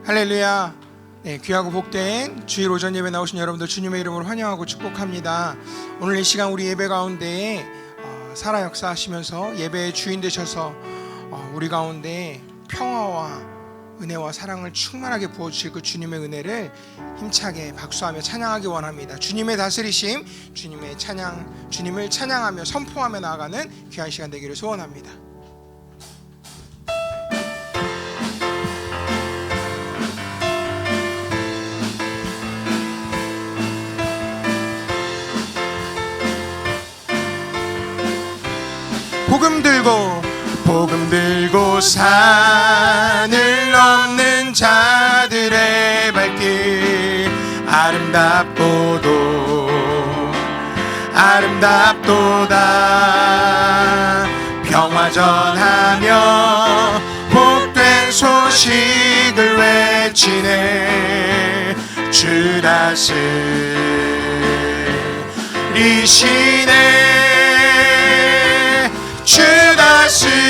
할렐루야. 네, 귀하고 복된 주일 오전 예배 나오신 여러분들 주님의 이름으로 환영하고 축복합니다. 오늘 이 시간 우리 예배 가운데 살아 역사하시면서 예배의 주인 되셔서 우리 가운데 평화와 은혜와 사랑을 충만하게 부어주실 그 주님의 은혜를 힘차게 박수하며 찬양하기 원합니다. 주님의 다스리심, 주님의 찬양, 주님을 찬양하며 선포하며 나아가는 귀한 시간 되기를 소원합니다. 복음 들고 산을 넘는 자들의 발길 아름답도다 평화 전하며 복된 소식을 외치네 주 다스리시네 주 다스리시네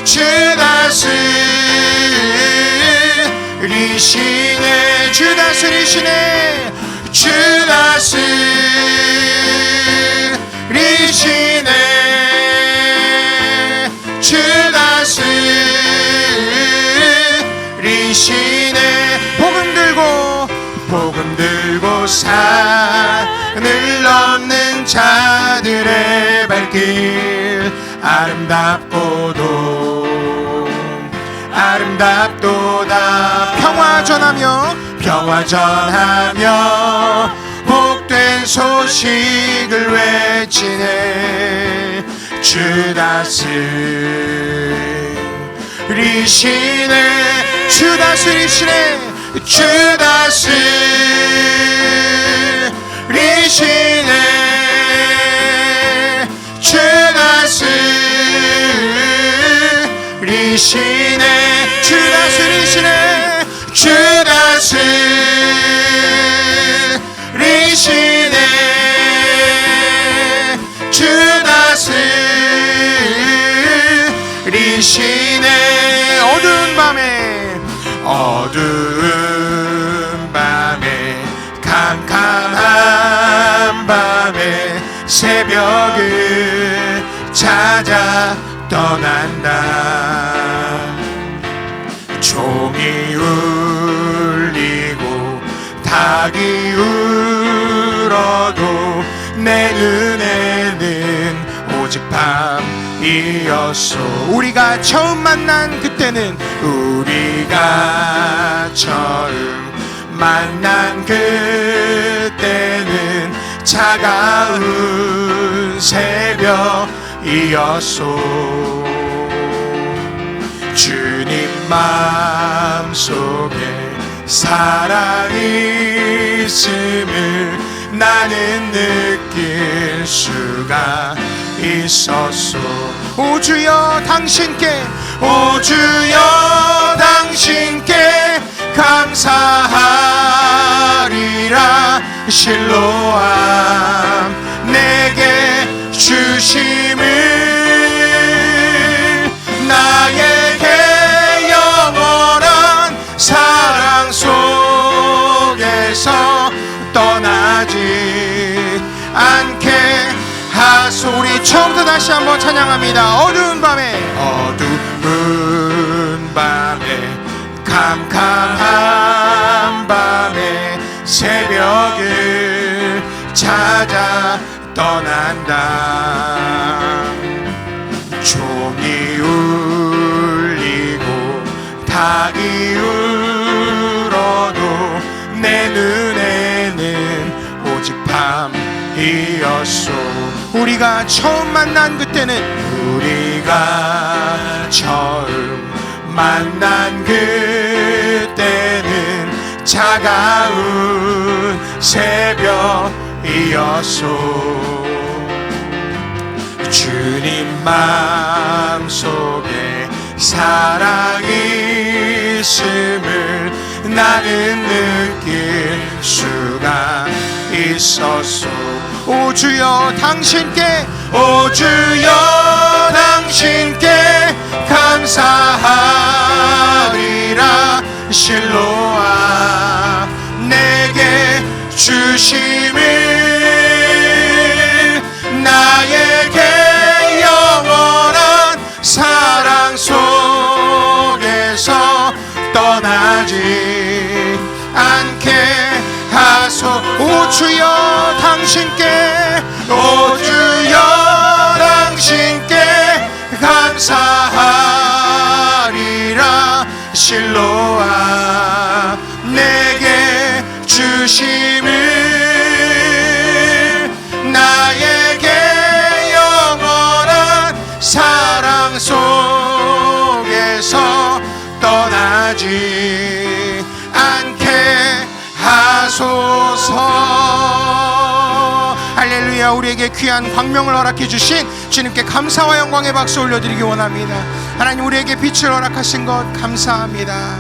주 다스리시네 주 다스리시네 주 다스리시네 주 다스리시네 복음 들고 산을 넘는 자들의 발길 아름답도다 평화 전하며 복된 소식을 외치네 주 다스리시네 주 다스리시네 주 다스리시네 주 다스리시네 주 다스리시네 주 다스리시네 주 다스리시네 어두운 밤에 캄캄한 밤에 새벽을 찾아 떠난다 종이 울리고 닭이 울어도 내 눈에는 오직 밤이었소 우리가 처음 만난 그때는 차가운 새벽이었소 주님 마음속에 사랑이 있음을 나는 느낄 수가 있었소 오 주여 당신께 감사하리라 실로암 내게 주심을 나에게 영원한 사랑 속에서 떠나지 않게 하소 우리 처음부터 다시 한번 찬양합니다 어두운 밤에 캄캄한 밤에 새벽을 찾아 떠난다 종이 울리고 닭이 울어도 내 눈에는 오직 밤이었소 우리가 처음 만난 그때는 차가운 새벽이었소 주님 마음속에 사랑이 있음을 나는 느낄 수가 있었소 오 주여 당신께 오 주여 당신께 당신께 감사하리라. 실로아 내게 주심을 나에게 영원한 사랑 속에서 떠나지 않게 하소. 오 주여 당신께, 오 주여 당신께 감사하리라. 실로아 내게 주심을 나에게 영원한 사랑 속에서 떠나지 않게 하소서. 할렐루야. 우리에게 귀한 광명을 허락해 주신 주님께 감사와 영광의 박수 올려드리기 원합니다. 하나님 우리에게 빛을 허락하신 것 감사합니다.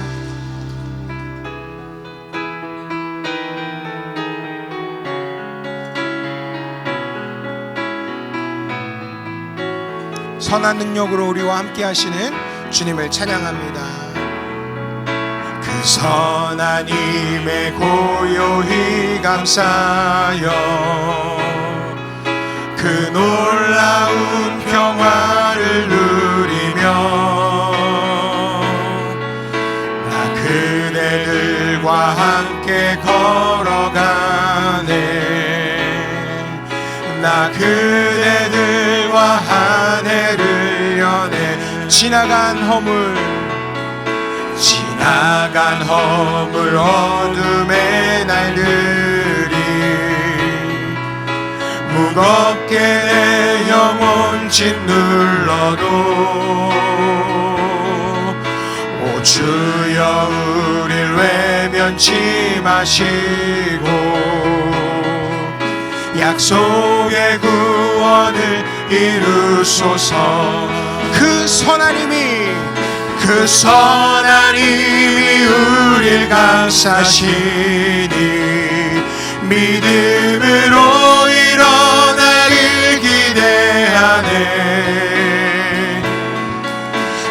선한 능력으로 우리와 함께 하시는 주님을 찬양합니다. 그 선한 힘에 고요히 감사여 그 놀라운 평화를 누리며 나 그대들과 함께 걸어가네. 나 그대들과 한 해를 여네. 지나간 허물 어둠의 날들이 무겁게 내 영혼 짓눌러도 오 주여 우릴 외면치 마시고 약속의 구원을 이루소서. 그 선한 힘이 우릴 감싸시니 믿음으로 일어나길 기대하네.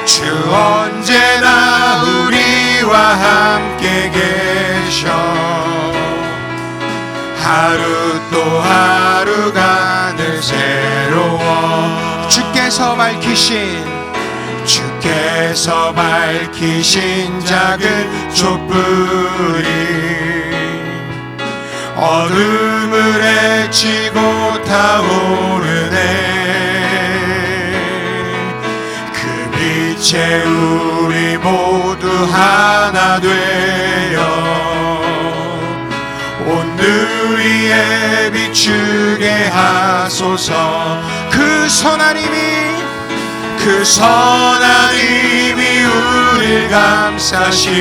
주 언제나 우리와 함께 계셔 하루 또 하루가 늘 새로워. 주께서 밝히신 작은 촛불이 어둠을 헤치고 타오르네. 그 빛에 우리 모두 하나 되어 온 늘 위에 비추게 하소서. 그 선한 힘이 우릴 감싸시니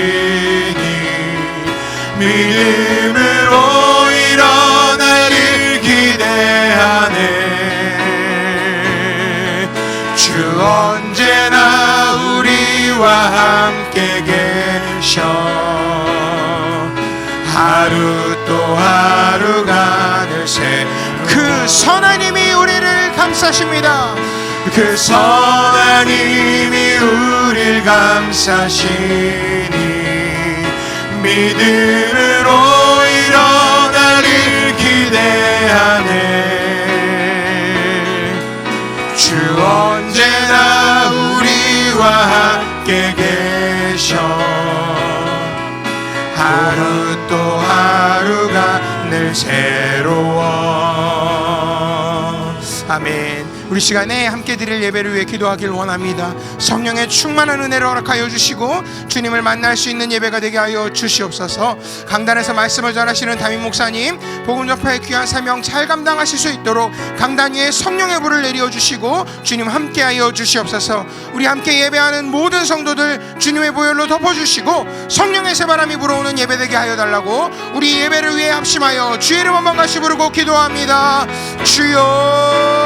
믿음으로 일어나길 기대하네. 주 언제나 우리와 함께 계셔 하루 또 하루가 늘 새. 그 선한 힘이 우리를 감싸십니다. 그 선한 힘이 우릴 감싸시니 믿음으로 일어나길 기대하네. 주 언제나 우리와 함께 계셔 하루 또 하루가 늘 새로워. 아멘. 우리 시간에 함께 드릴 예배를 위해 기도하길 원합니다. 성령의 충만한 은혜를 허락하여 주시고 주님을 만날 수 있는 예배가 되게 하여 주시옵소서. 강단에서 말씀을 전하시는 담임 목사님 복음 전파의 귀한 사명 잘 감당하실 수 있도록 강단 위에 성령의 불을 내려 주시고 주님 함께하여 주시옵소서. 우리 함께 예배하는 모든 성도들 주님의 보혈로 덮어주시고 성령의 새바람이 불어오는 예배 되게 하여 달라고 우리 예배를 위해 합심하여 주의 이름 한번 같이 부르고 기도합니다. 주여.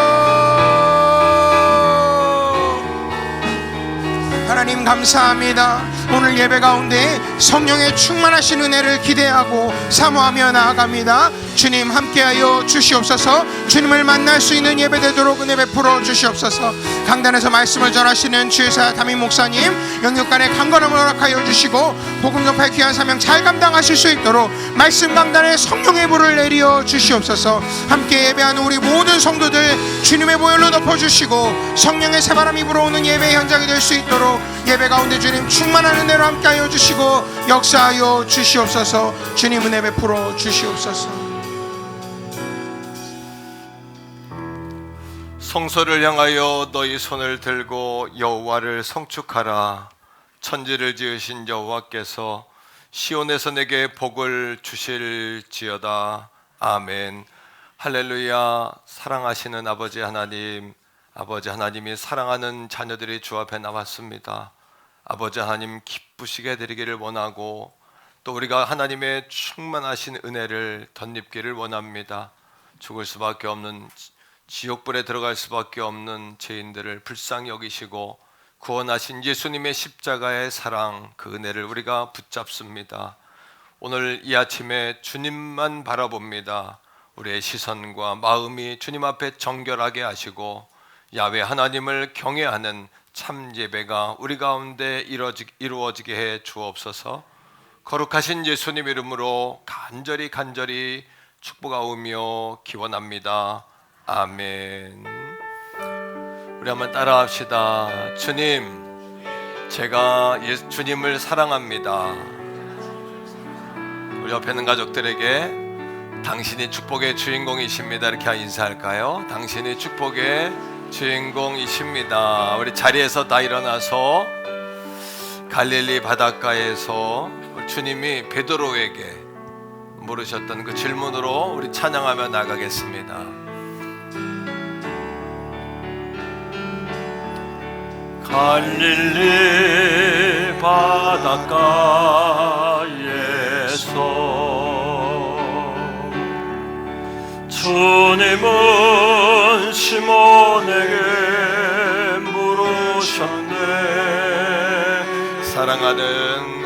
하나님 감사합니다. 오늘 예배 가운데 성령의 충만하신 은혜를 기대하고 사모하며 나아갑니다. 주님 함께하여 주시옵소서. 주님을 만날 수 있는 예배 되도록 은혜 베풀어 주시옵소서. 강단에서 말씀을 전하시는 주의사 담임 목사님 영육간의 강건함을 허락하여 주시고 복음 전파의 귀한 사명 잘 감당하실 수 있도록 말씀 강단에 성령의 불을 내려 주시옵소서. 함께 예배하는 우리 모든 성도들 주님의 보혈로 덮어주시고 성령의 새바람이 불어오는 예배 현장이 될 수 있도록 예배 가운데 주님 충만한 은혜로 함께하여 주시고 역사하여 주시옵소서. 주님 은혜 베풀어 주시옵소서. 성소를 향하여 너희 손을 들고 여호와를 성축하라. 천지를 지으신 여호와께서 시온에서 내게 복을 주실지어다. 아멘. 할렐루야. 사랑하시는 아버지 하나님, 아버지 하나님이 사랑하는 자녀들이 주 앞에 나왔습니다. 아버지 하나님 기쁘시게 되기를 원하고 또 우리가 하나님의 충만하신 은혜를 덧입기를 원합니다. 죽을 수밖에 없는, 지옥불에 들어갈 수밖에 없는 죄인들을 불쌍히 여기시고 구원하신 예수님의 십자가의 사랑, 그 은혜를 우리가 붙잡습니다. 오늘 이 아침에 주님만 바라봅니다. 우리의 시선과 마음이 주님 앞에 정결하게 하시고 야훼 하나님을 경외하는 참 예배가 우리 가운데 이루어지게 해 주옵소서. 거룩하신 예수님 이름으로 간절히 축복하오며 기원합니다. 아멘. 우리 한번 따라합시다. 주님, 제가 주님을 사랑합니다. 우리 옆에 있는 가족들에게 당신이 축복의 주인공이십니다. 이렇게 인사할까요? 당신이 축복의 주인공이십니다. 우리 자리에서 다 일어나서 갈릴리 바닷가에서 주님이 베드로에게 물으셨던 그 질문으로 우리 찬양하며 나가겠습니다. 갈릴리 바닷가에서 주님은 시몬에게 물으셨네. 사랑하는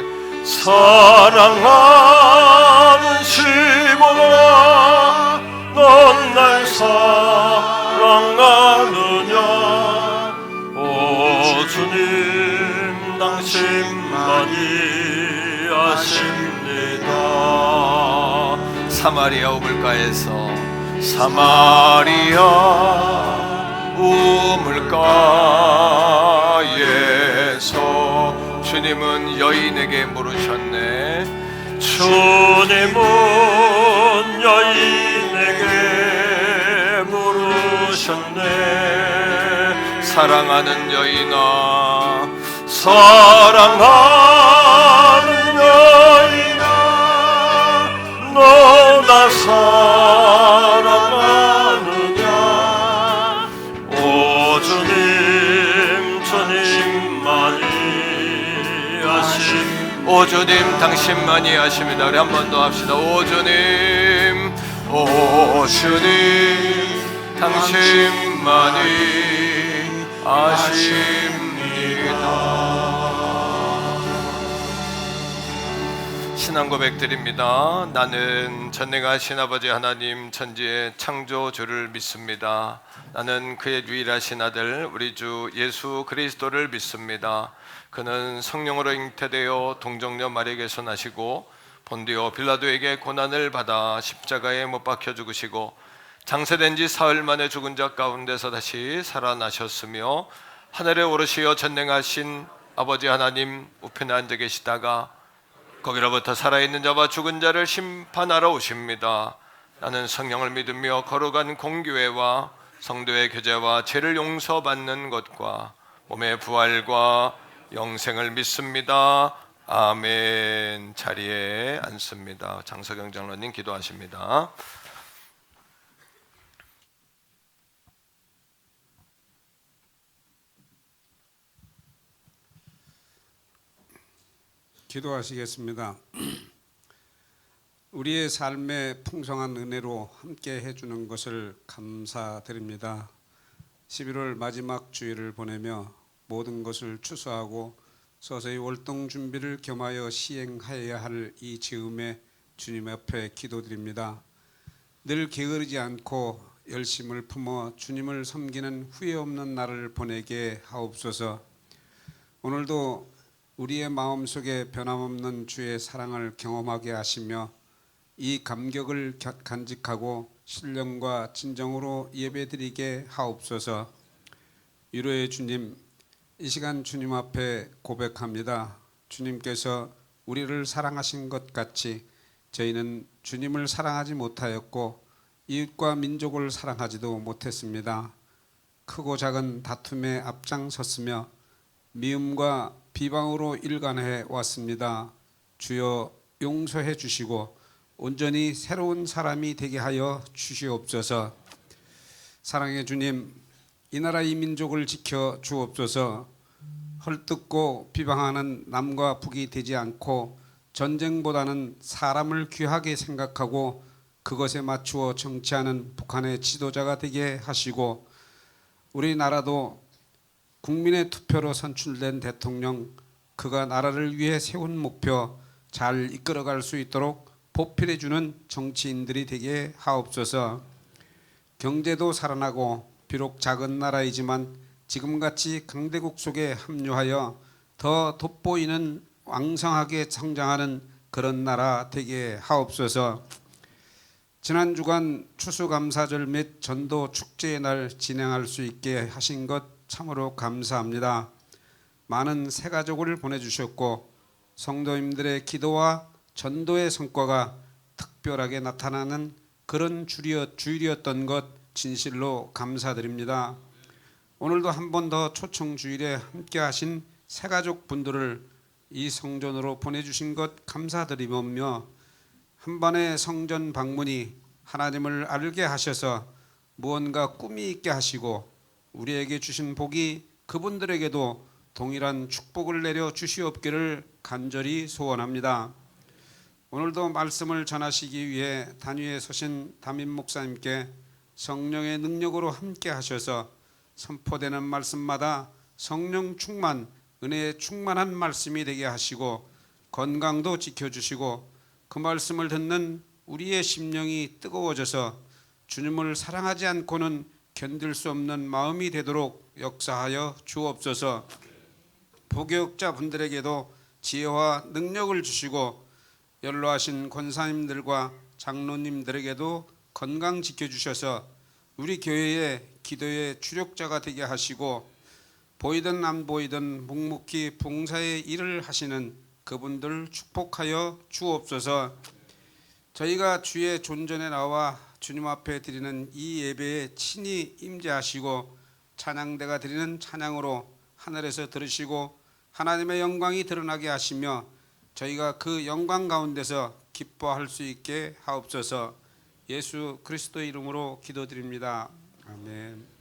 시몬아, 넌 날 사랑하느냐? 오 주님, 당신만이 아십니다. 사마리아 우물가에서 주님은 여인에게 물으셨네. 주님은 여인에게 물으셨네. 사랑하는 여인아, 사랑하는 여인아, 너 나 사랑하느냐? 오 주님, 주님만이 아십니다. 오 주님, 당신만이 아십니다. 우리 한 번 더 합시다. 오 주님, 오 주님, 당신만이 아십니다. 신앙 고백드립니다. 나는 전능하신 아버지 하나님, 천지의 창조주를 믿습니다. 나는 그의 유일하신 아들 우리 주 예수 그리스도를 믿습니다. 그는 성령으로 잉태되어 동정녀 마리아에게서 나시고 본디오 빌라도에게 고난을 받아 십자가에 못 박혀 죽으시고 장세된 지 사흘 만에 죽은 자 가운데서 다시 살아나셨으며 하늘에 오르시어 전능하신 아버지 하나님 우편에 앉아 계시다가 거기로부터 살아있는 자와 죽은 자를 심판하러 오십니다. 나는 성령을 믿으며 거룩한 공교회와 성도의 교제와 죄를 용서받는 것과 몸의 부활과 영생을 믿습니다. 아멘. 자리에 앉습니다. 장석영 장로님 기도하십니다. 기도하시겠습니다. 우리의 삶에 풍성한 은혜로 함께 해주는 것을 감사드립니다. 11월 마지막 주일을 보내며 모든 것을 추수하고 서서히 월동 준비를 겸하여 시행하여야 할 이 즈음에 주님 앞에 기도드립니다. 늘 게으르지 않고 열심을 품어 주님을 섬기는 후회 없는 날을 보내게 하옵소서. 오늘도 우리의 마음속에 변함없는 주의 사랑을 경험하게 하시며 이 감격을 간직하고 신령과 진정으로 예배드리게 하옵소서. 위로의 주님, 이 시간 주님 앞에 고백합니다. 주님께서 우리를 사랑하신 것 같이 저희는 주님을 사랑하지 못하였고 이웃과 민족을 사랑하지도 못했습니다. 크고 작은 다툼에 앞장섰으며 미움과 비방으로 일관해 왔습니다. 주여 용서해 주시고 온전히 새로운 사람이 되게 하여 주시옵소서. 사랑의 주님, 이 나라 이 민족을 지켜 주옵소서. 헐뜯고 비방하는 남과 북이 되지 않고 전쟁보다는 사람을 귀하게 생각하고 그것에 맞추어 정치하는 북한의 지도자가 되게 하시고 우리나라도 국민의 투표로 선출된 대통령, 그가 나라를 위해 세운 목표 잘 이끌어갈 수 있도록 보필해주는 정치인들이 되게 하옵소서. 경제도 살아나고 비록 작은 나라이지만 지금같이 강대국 속에 합류하여 더 돋보이는 왕성하게 성장하는 그런 나라 되게 하옵소서. 지난 주간 추수감사절 및 전도 축제의 날 진행할 수 있게 하신 것 참으로 감사합니다. 많은 새가족을 보내주셨고 성도님들의 기도와 전도의 성과가 특별하게 나타나는 그런 주일이었던 것 진실로 감사드립니다. 오늘도 한 번 더 초청 주일에 함께 하신 새가족 분들을 이 성전으로 보내주신 것 감사드리며 한 번의 성전 방문이 하나님을 알게 하셔서 무언가 꿈이 있게 하시고 우리에게 주신 복이 그분들에게도 동일한 축복을 내려 주시옵기를 간절히 소원합니다. 오늘도 말씀을 전하시기 위해 단위에 서신 담임 목사님께 성령의 능력으로 함께 하셔서 선포되는 말씀마다 성령 충만, 은혜에 충만한 말씀이 되게 하시고 건강도 지켜주시고 그 말씀을 듣는 우리의 심령이 뜨거워져서 주님을 사랑하지 않고는 견딜 수 없는 마음이 되도록 역사하여 주옵소서. 복역자 분들에게도 지혜와 능력을 주시고 연로하신 권사님들과 장로님들에게도 건강 지켜주셔서 우리 교회의 기도의 주력자가 되게 하시고 보이든 안 보이든 묵묵히 봉사의 일을 하시는 그분들 축복하여 주옵소서. 저희가 주의 존전에 나와 주님 앞에 드리는 이 예배에 친히 임재하시고 찬양대가 드리는 찬양으로 하늘에서 들으시고 하나님의 영광이 드러나게 하시며 저희가 그 영광 가운데서 기뻐할 수 있게 하옵소서. 예수 그리스도의 이름으로 기도드립니다. 아멘.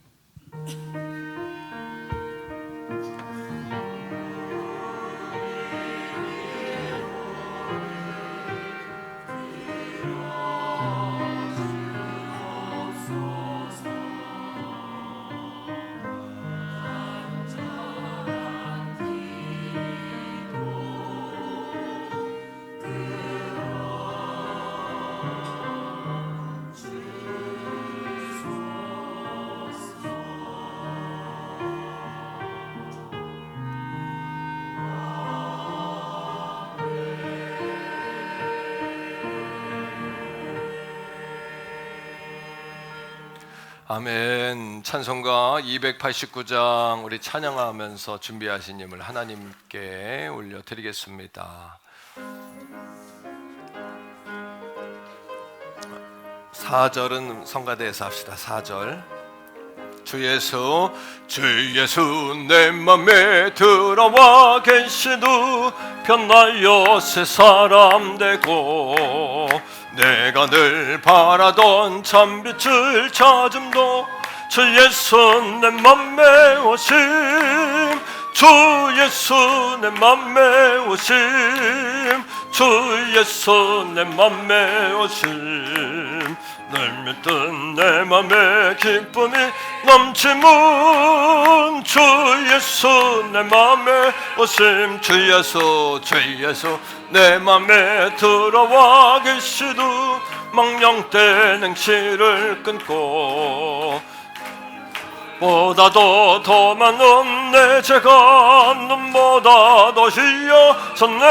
아멘. 찬송가 289장 우리 찬양하면서 준비하신 힘을 하나님께 올려드리겠습니다. 4절은 성가대에서 합시다. 4절. 주 예수 내 맘에 들어와 계시도 편하여 새 사람 되고 내가 늘 바라던 참빛을 찾음도 주 예수 내 맘에 오심 주 예수 내 맘에 오심 주 예수 내 맘에 오심 늘 믿던 내 맘에 기쁨이 넘치면 주 예수 내 맘에 오심 주 예수 내 맘에 들어와 계시도 망령된 행실을 끊고 보다도 더 많은 내 죄가 눈보다 더 희어졌네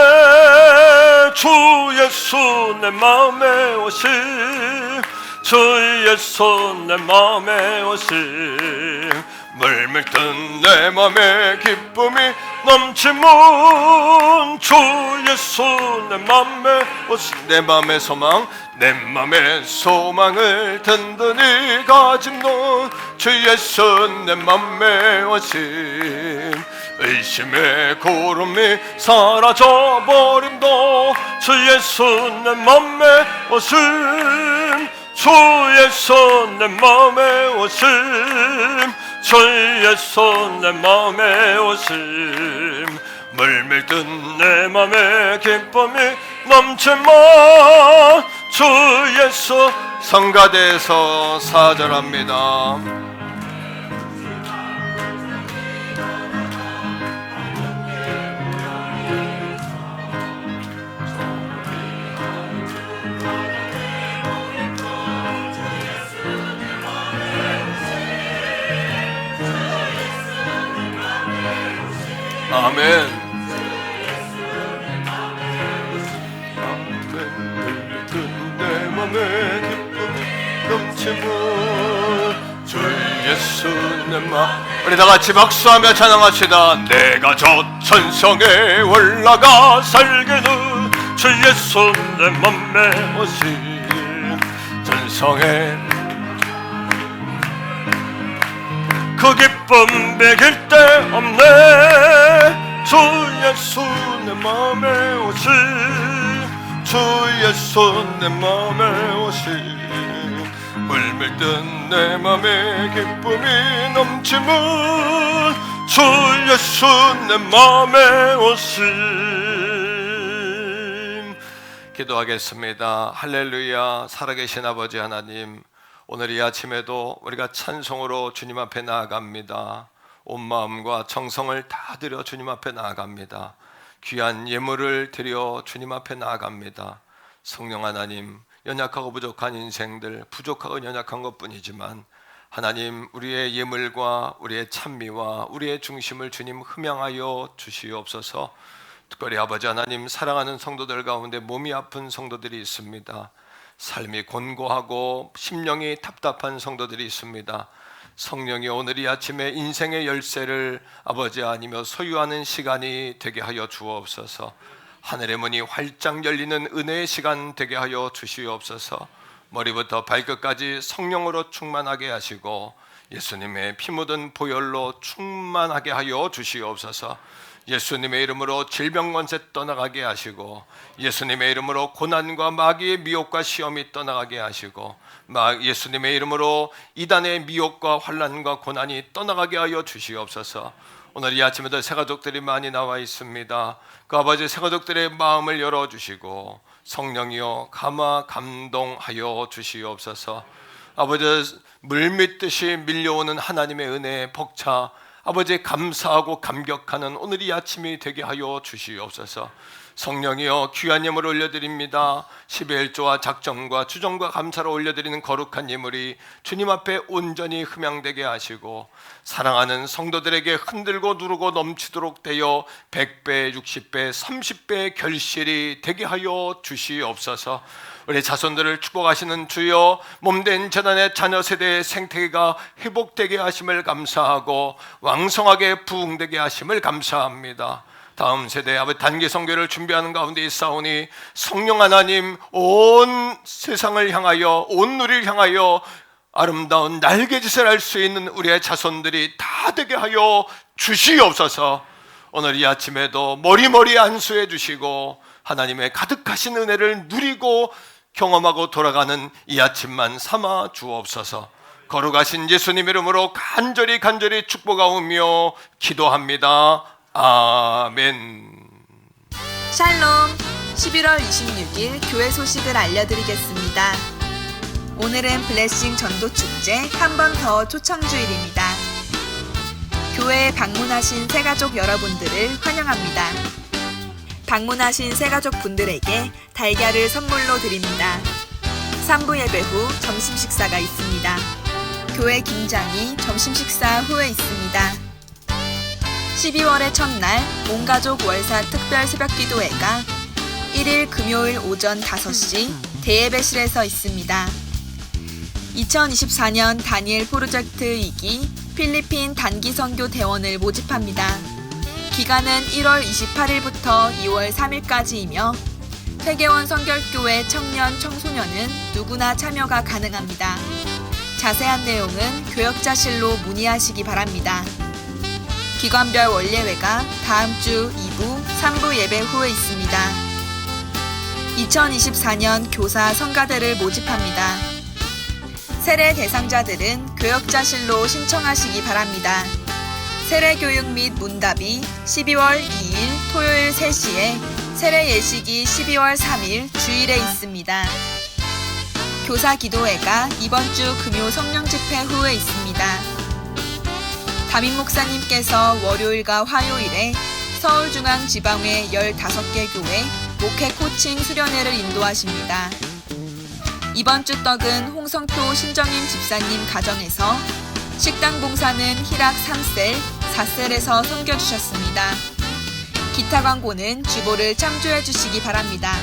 주 예수 내 맘에 오심 주 예수 내 맘에 오심 물밀던 내 맘에 기쁨이 넘치면 주 예수 내 맘에 오심 내 맘의 소망 내 맘의 소망을 든든히 가진 주 예수 내 맘에 오심 의심의 구름이 사라져버림도 주 예수 내 맘에 오심 주 예수 내 맘에 오심 주 예수 내 맘에 오심 물밀든 내 맘에 기쁨이 넘치면 주 예수 성가대에서 사절합니다. 아멘. 내 맘에 기쁨이 넘치면 주 예수 내 맘 우리 다 같이 박수하며 찬양합시다. 내가 저 천성에 올라가 살기는 주 예수 내 맘에 오신 천성에 그 기쁨 매길 데 없네 주 예수 내 맘에 오신 주 예수 내 맘에 오신 물밀든 내 맘에 기쁨이 넘치면 주 예수 내 맘에 오신 기도하겠습니다. 할렐루야. 살아계신 아버지 하나님 오늘 이 아침에도 우리가 찬송으로 주님 앞에 나아갑니다. 온 마음과 정성을 다 드려 주님 앞에 나아갑니다. 귀한 예물을 드려 주님 앞에 나아갑니다. 성령 하나님 연약하고 부족한 인생들 부족하고 연약한 것뿐이지만 하나님 우리의 예물과 우리의 찬미와 우리의 중심을 주님 흠양하여 주시옵소서. 특별히 아버지 하나님 사랑하는 성도들 가운데 몸이 아픈 성도들이 있습니다. 삶이 곤고하고 심령이 답답한 성도들이 있습니다. 성령이 오늘 이 아침에 인생의 열쇠를 아버지 아니며 소유하는 시간이 되게 하여 주옵소서. 하늘의 문이 활짝 열리는 은혜의 시간 되게 하여 주시옵소서. 머리부터 발끝까지 성령으로 충만하게 하시고 예수님의 피 묻은 보혈로 충만하게 하여 주시옵소서. 예수님의 이름으로 질병 권세 떠나가게 하시고 예수님의 이름으로 고난과 마귀의 미혹과 시험이 떠나가게 하시고 예수님의 이름으로 이단의 미혹과 환난과 고난이 떠나가게 하여 주시옵소서. 오늘 이 아침에도 새가족들이 많이 나와 있습니다. 그 아버지 새가족들의 마음을 열어주시고 성령이여 감동하여 주시옵소서. 아버지 물밀듯이 밀려오는 하나님의 은혜의 벅차 아버지 감사하고 감격하는 오늘 이 아침이 되게 하여 주시옵소서. 성령이여 귀한 예물을 올려드립니다. 11조와 작정과 주정과 감사로 올려드리는 거룩한 예물이 주님 앞에 온전히 흠양되게 하시고 사랑하는 성도들에게 흔들고 누르고 넘치도록 되어 100배, 60배, 30배의 결실이 되게 하여 주시옵소서. 우리 자손들을 축복하시는 주여 몸된 재단의 자녀 세대의 생태계가 회복되게 하심을 감사하고 왕성하게 부흥되게 하심을 감사합니다. 다음 세대 아버지 단기 선교를 준비하는 가운데 있사오니 성령 하나님 온 세상을 향하여 온 누리를 향하여 아름다운 날개짓을 할 수 있는 우리의 자손들이 다 되게 하여 주시옵소서. 오늘 이 아침에도 머리머리 안수해 주시고 하나님의 가득하신 은혜를 누리고 경험하고 돌아가는 이 아침만 삼아 주옵소서. 거룩하신 예수님 이름으로 간절히 축복하오며 기도합니다. 아멘. 샬롬. 11월 26일 교회 소식을 알려드리겠습니다. 오늘은 블레싱 전도 축제 한 번 더 초청주일입니다. 교회에 방문하신 새가족 여러분들을 환영합니다. 방문하신 새가족 분들에게 달걀을 선물로 드립니다. 3부 예배 후 점심 식사가 있습니다. 교회 김장이 점심 식사 후에 있습니다. 12월의 첫날 온가족 월사 특별 새벽기도회가 1일 금요일 오전 5시 대예배실에서 있습니다. 2024년 다니엘 프로젝트 2기 필리핀 단기선교 대원을 모집합니다. 기간은 1월 28일부터 2월 3일까지이며 퇴계원 성결교회 청년 청소년은 누구나 참여가 가능합니다. 자세한 내용은 교역자실로 문의하시기 바랍니다. 기관별 원례회가 다음 주 2부, 3부 예배 후에 있습니다. 2024년 교사 성가대를 모집합니다. 세례 대상자들은 교역자실로 신청하시기 바랍니다. 세례 교육 및 문답이 12월 2일 토요일 3시에 세례 예식이 12월 3일 주일에 있습니다. 교사 기도회가 이번 주 금요 성령 집회 후에 있습니다. 담임 목사님께서 월요일과 화요일에 서울중앙지방회 15개 교회 목회 코칭 수련회를 인도하십니다. 이번 주 떡은 홍성표 신정임 집사님 가정에서, 식당 봉사는 희락 3셀, 4셀에서 섬겨주셨습니다. 기타 광고는 주보를 참조해 주시기 바랍니다.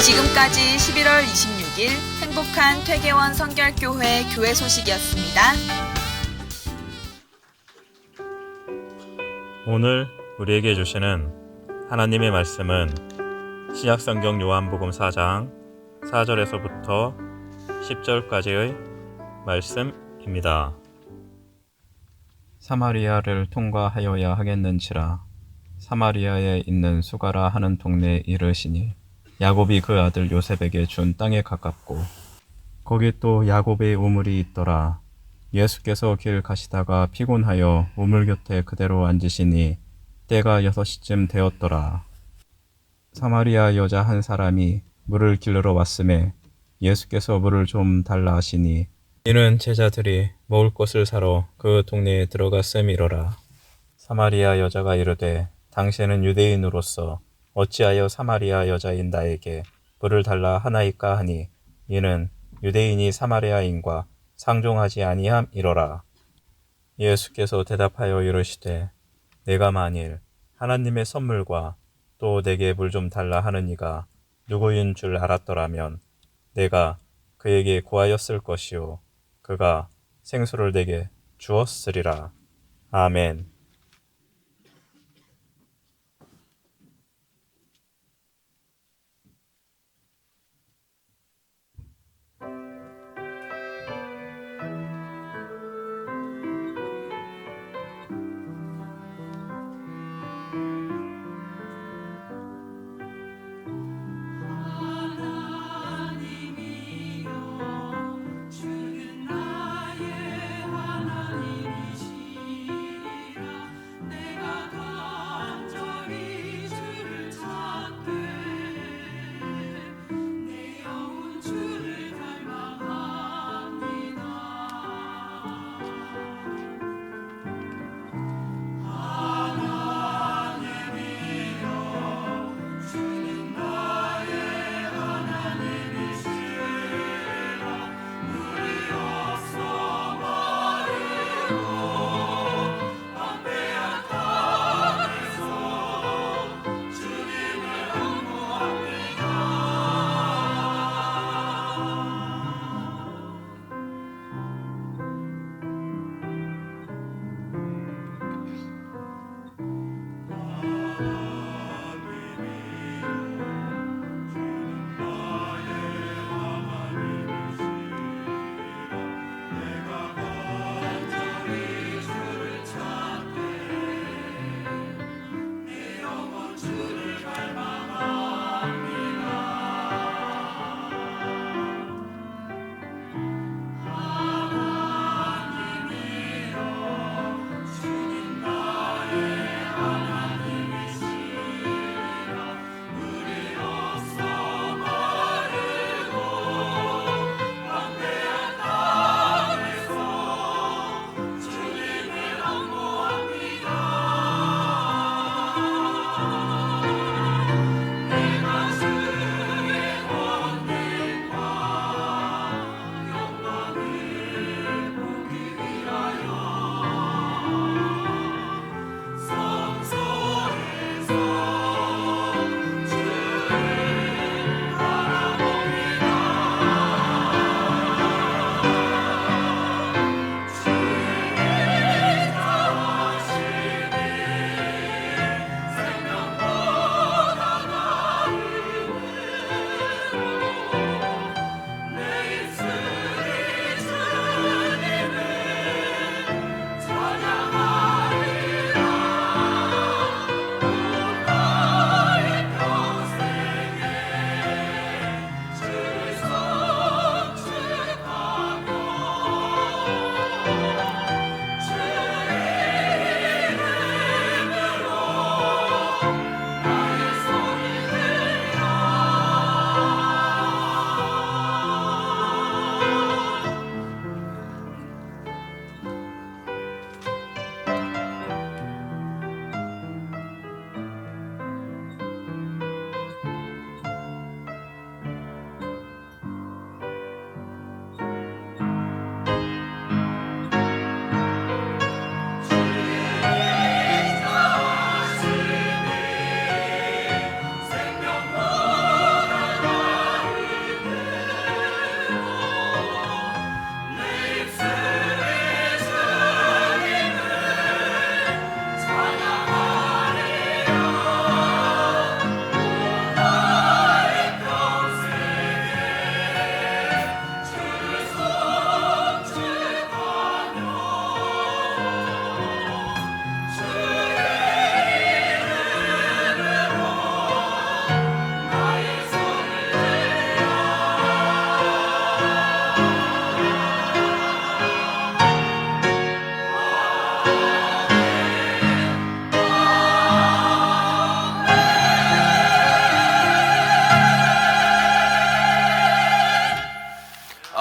지금까지 11월 26일 행복한 퇴계원 성결교회 교회 소식이었습니다. 오늘 우리에게 주시는 하나님의 말씀은 신약성경 요한복음 4장 4절에서부터 10절까지의 말씀입니다. 사마리아를 통과하여야 하겠는지라 사마리아에 있는 수가라 하는 동네에 이르시니 야곱이 그 아들 요셉에게 준 땅에 가깝고 거기 또 야곱의 우물이 있더라. 예수께서 길 가시다가 피곤하여 우물 곁에 그대로 앉으시니 때가 6시쯤 되었더라. 사마리아 여자 한 사람이 물을 길르러 왔음에 예수께서 물을 좀 달라 하시니 이는 제자들이 먹을 것을 사러 그 동네에 들어갔음이로라. 사마리아 여자가 이르되 당신은 유대인으로서 어찌하여 사마리아 여자인 나에게 물을 달라 하나이까 하니 이는 유대인이 사마리아인과 상종하지 아니함이로라. 예수께서 대답하여 이르시되 내가 만일 하나님의 선물과 또 내게 물 좀 달라 하는 이가 누구인 줄 알았더라면 내가 그에게 구하였을 것이요 그가 생수를 내게 주었으리라. 아멘.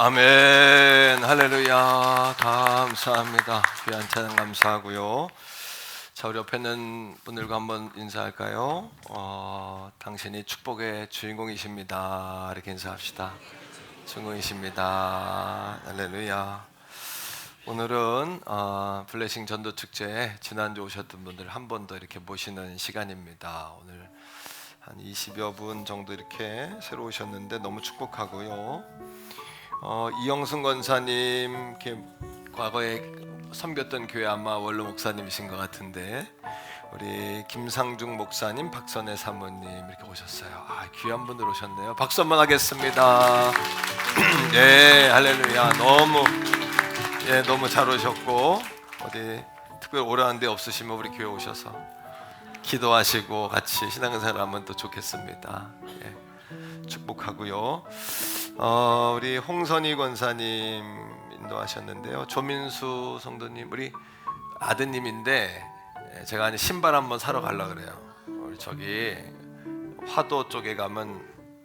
아멘. 할렐루야. 감사합니다. 귀한 찬양 감사하고요. 자, 우리 옆에 있는 분들과 한번 인사할까요? 당신이 축복의 주인공이십니다. 이렇게 인사합시다. 주인공이십니다. 할렐루야. 오늘은 블레싱 전도 축제에 지난주 오셨던 분들 한 번 더 이렇게 모시는 시간입니다. 오늘 한 20여 분 정도 이렇게 새로 오셨는데 너무 축복하고요. 이영승 권사님, 이렇게 과거에 섬겼던 교회 아마 원로 목사님이신 것 같은데, 우리 김상중 목사님, 박선혜 사모님 이렇게 오셨어요. 귀한 분들 오셨네요. 박수 한번 하겠습니다. 네, 할렐루야. 너무 잘 오셨고, 어디 특별히 오라는 데 없으시면 우리 교회 오셔서 기도하시고 같이 신앙생활 하면 또 좋겠습니다. 예, 축복하고요. 우리 홍선희 권사님 인도하셨는데요. 조민수 성도님, 우리 아드님인데 제가 아니 신발 한번 사러 가려고 그래요. 우리 저기 화도 쪽에 가면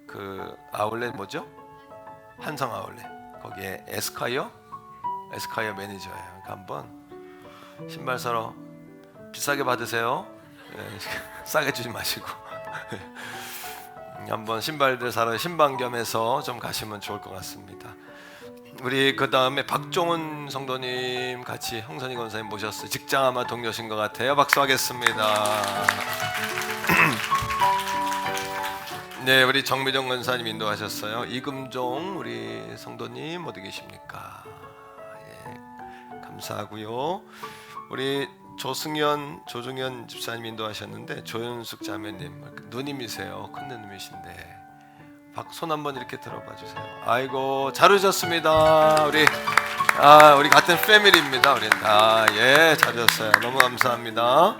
그 아울렛 뭐죠? 한성 아울렛, 거기에 에스콰이어 매니저예요. 그러니까 한번 신발 사러 비싸게 받으세요. 싸게 주지 마시고 한번 신발들 사러 신방겸해서 좀 가시면 좋을 것 같습니다. 우리 그 다음에 박종훈 성도님 같이 홍선희 권사님 모셨어요. 직장 아마 동료신 것 같아요. 박수하겠습니다. 네, 우리 정미정 권사님 인도하셨어요. 이금종 우리 성도님 어디 계십니까? 예, 감사하고요. 우리 조중현 집사님 인도하셨는데 우연숙 자매님 누님이세요. 큰 누님이신데 손 한번 이렇게 들어봐 주세요. 아이고 잘 오셨습니다. 우리 같은 패밀리입니다. 우리 예, 잘 오셨어요. 너무 감사합니다.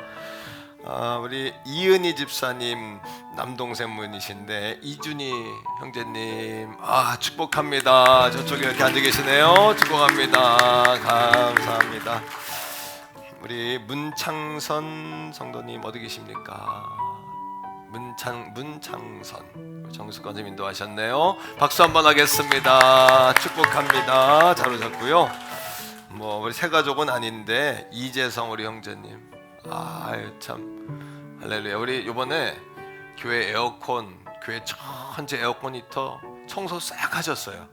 우리 이은희 집사님 남동생 분이신데 이준희 형제님 축복합니다. 저쪽에 이렇게 앉아 계시네요. 축복합니다. 감사합니다. 우리 문창선 성도님 어디 계십니까? 문창선 정숙 권사님 인도하셨네요. 박수 한번 하겠습니다. 축복합니다. 잘 오셨고요. 우리 세 가족은 아닌데 이재성 우리 형제님, 참 할렐루야. 우리 이번에 교회 교회 전체 에어컨 히터 청소 싹 하셨어요.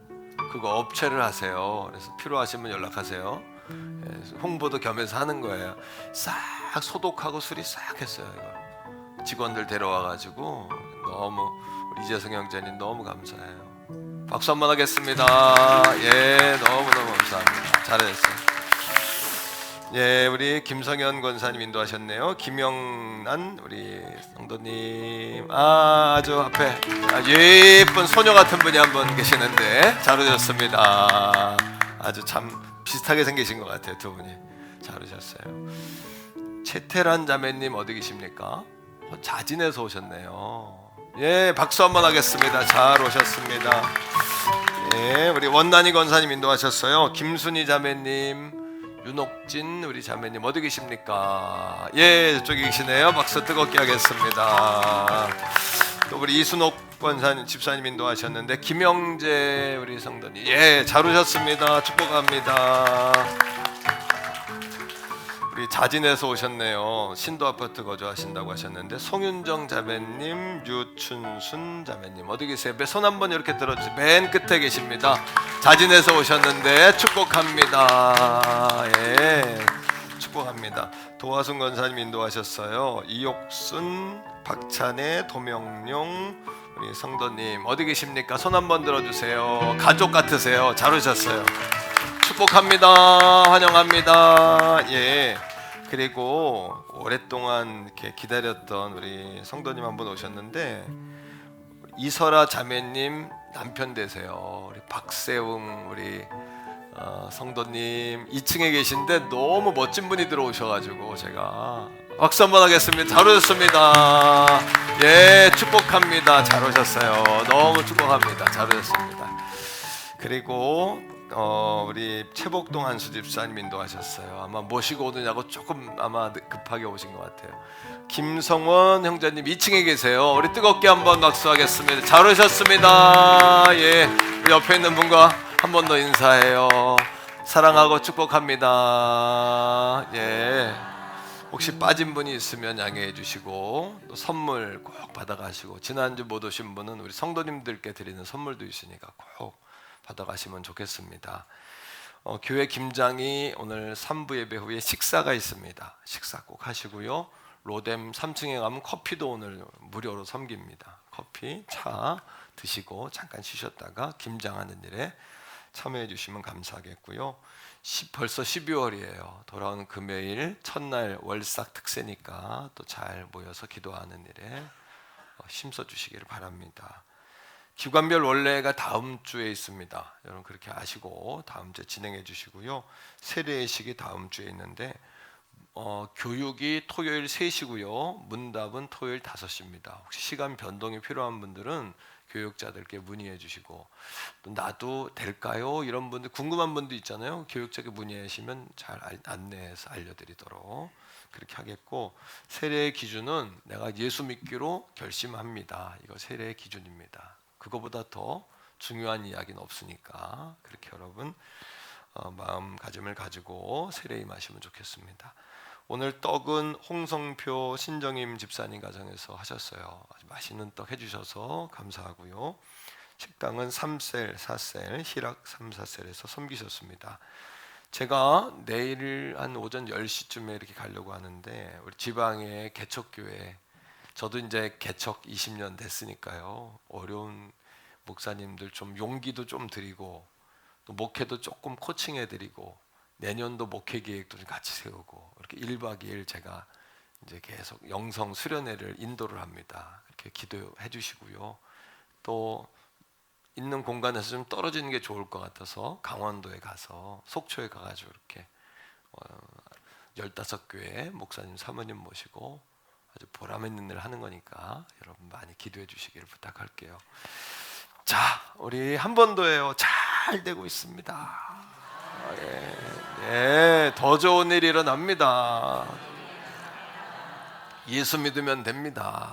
그거 업체를 하세요. 그래서 필요하시면 연락하세요. 홍보도 겸해서 하는 거예요. 싹 소독하고 수리 싹 했어요. 이거 직원들 데려와가지고 너무 우리 이재성 형제님 너무 감사해요. 박수 한번 하겠습니다. 예, 너무 감사합니다. 잘했어요. 예, 우리 김성현 권사님 인도하셨네요. 김영란 우리 성도님, 아주 앞에 예쁜 소녀 같은 분이 한 분 계시는데 잘 오셨습니다. 아주 참 비슷하게 생기신 것 같아요. 두 분이 잘 오셨어요. 최태란 자매님 어디 계십니까? 자진해서 오셨네요. 예, 박수 한번 하겠습니다. 잘 오셨습니다. 예, 우리 원난이 권사님 인도하셨어요. 김순희 자매님, 윤옥진 우리 자매님 어디 계십니까? 예, 저쪽에 계시네요. 박수 뜨겁게 하겠습니다. 또 우리 이순옥 권사님 집사님 인도하셨는데 김영재 우리 성도님, 예, 잘 오셨습니다. 축복합니다. 우리 자진해서 오셨네요. 신도 아파트 거주하신다고 하셨는데 송윤정 자매님, 유춘순 자매님 어디 계세요? 손 한번 이렇게 들어주세요. 맨 끝에 계십니다. 자진해서 오셨는데 축복합니다. 예, 축복합니다. 도화순 권사님 인도하셨어요. 이옥순, 박찬혜, 도명용 우리 성도님 어디 계십니까? 손 한번 들어주세요. 가족 같으세요. 잘 오셨어요. 축복합니다. 환영합니다. 예. 그리고 오랫동안 이렇게 기다렸던 우리 성도님 한 분 오셨는데 이설아 자매님 남편 되세요. 우리 박세웅 우리 성도님 2층에 계신데 너무 멋진 분이 들어오셔가지고 제가 박수 한번 하겠습니다. 잘 오셨습니다. 예, 축복합니다. 잘 오셨어요. 너무 축복합니다. 잘 오셨습니다. 그리고 우리 최복동 한수 집사님 인도하셨어요. 아마 모시고 오느냐고 조금 아마 급하게 오신 것 같아요. 김성원 형제님 2층에 계세요. 우리 뜨겁게 한번 박수하겠습니다. 잘 오셨습니다. 예, 우리 옆에 있는 분과 한 번 더 인사해요. 사랑하고 축복합니다. 예. 혹시 빠진 분이 있으면 양해해 주시고 또 선물 꼭 받아가시고 지난주 못 오신 분은 우리 성도님들께 드리는 선물도 있으니까 꼭 받아가시면 좋겠습니다. 교회 김장이 오늘 3부 예배 후에 식사가 있습니다. 식사 꼭 하시고요. 로뎀 3층에 가면 커피도 오늘 무료로 섬깁니다. 커피, 차 드시고 잠깐 쉬셨다가 김장하는 일에 참여해 주시면 감사하겠고요. 벌써 12월이에요. 돌아오는 금요일 첫날 월삭 특세니까 또 잘 모여서 기도하는 일에 힘써 주시기를 바랍니다. 기관별 원래가 다음 주에 있습니다. 여러분 그렇게 아시고 다음 주에 진행해 주시고요. 세례의식이 다음 주에 있는데 교육이 토요일 3시고요. 문답은 토요일 5시입니다. 혹시 시간 변동이 필요한 분들은 교육자들께 문의해 주시고 또 나도 될까요? 이런 분들 궁금한 분도 있잖아요. 교육자께 문의하시면 잘 안내해서 알려드리도록 그렇게 하겠고 세례의 기준은 내가 예수 믿기로 결심합니다. 이거 세례의 기준입니다. 그거보다 더 중요한 이야기는 없으니까 그렇게 여러분 마음가짐을 가지고 세례 임하시면 좋겠습니다. 오늘 떡은 홍성표 신정임 집사님 가정에서 하셨어요. 아주 맛있는 떡 해주셔서 감사하고요. 식당은 3셀, 4셀, 희락 3, 4셀에서 섬기셨습니다. 제가 내일 한 오전 10시쯤에 이렇게 가려고 하는데 우리 지방의 개척교회 저도 이제 개척 20년 됐으니까요. 어려운 목사님들 좀 용기도 좀 드리고 또 목회도 조금 코칭해 드리고 내년도 목회 계획도 좀 같이 세우고 이렇게 1박 2일 제가 이제 계속 영성 수련회를 인도를 합니다. 이렇게 기도해 주시고요. 또 있는 공간에서 좀 떨어지는 게 좋을 것 같아서 강원도에 가서 속초에 가가지고 이렇게 15교회 목사님 사모님 모시고 아주 보람 있는 일을 하는 거니까 여러분 많이 기도해 주시기를 부탁할게요. 자, 우리 한 번 더 해요. 잘 되고 있습니다. 예, 더 좋은 일이 일어납니다. 예수 믿으면 됩니다.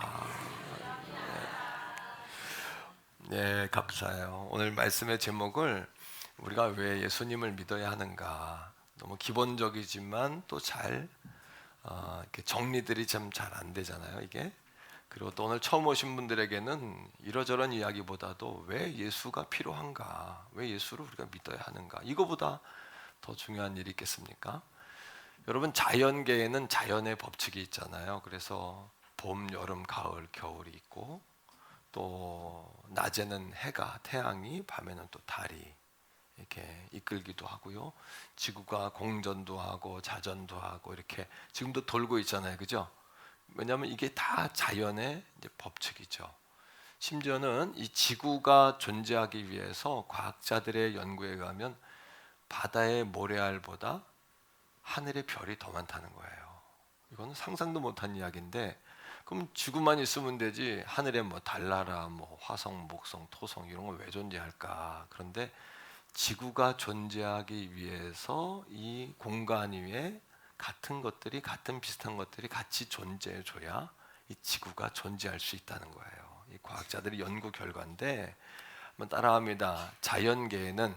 네, 감사해요. 오늘 말씀의 제목을 우리가 왜 예수님을 믿어야 하는가 너무 기본적이지만 또 잘 이렇게 정리들이 좀 잘 안 되잖아요 이게. 그리고 또 오늘 처음 오신 분들에게는 이러저런 이야기보다도 왜 예수가 필요한가, 왜 예수를 우리가 믿어야 하는가, 이거보다 더 중요한 일이 있겠습니까? 여러분 자연계에는 자연의 법칙이 있잖아요. 그래서 봄, 여름, 가을, 겨울이 있고 또 낮에는 해가, 태양이, 밤에는 또 달이 이렇게 이끌기도 하고요. 지구가 공전도 하고 자전도 하고 이렇게 지금도 돌고 있잖아요, 그죠? 왜냐하면 이게 다 자연의 이제 법칙이죠. 심지어는 이 지구가 존재하기 위해서 과학자들의 연구에 의하면 바다의 모래알보다 하늘의 별이 더 많다는 거예요. 이건 상상도 못한 이야기인데, 그럼 지구만 있으면 되지 하늘에 뭐 달나라, 뭐 화성, 목성, 토성 이런 건 왜 존재할까? 그런데 지구가 존재하기 위해서 이 공간 위에 같은 것들이, 같은 비슷한 것들이 같이 존재해줘야 이 지구가 존재할 수 있다는 거예요. 이 과학자들의 연구 결과인데 한번 따라합니다. 자연계에는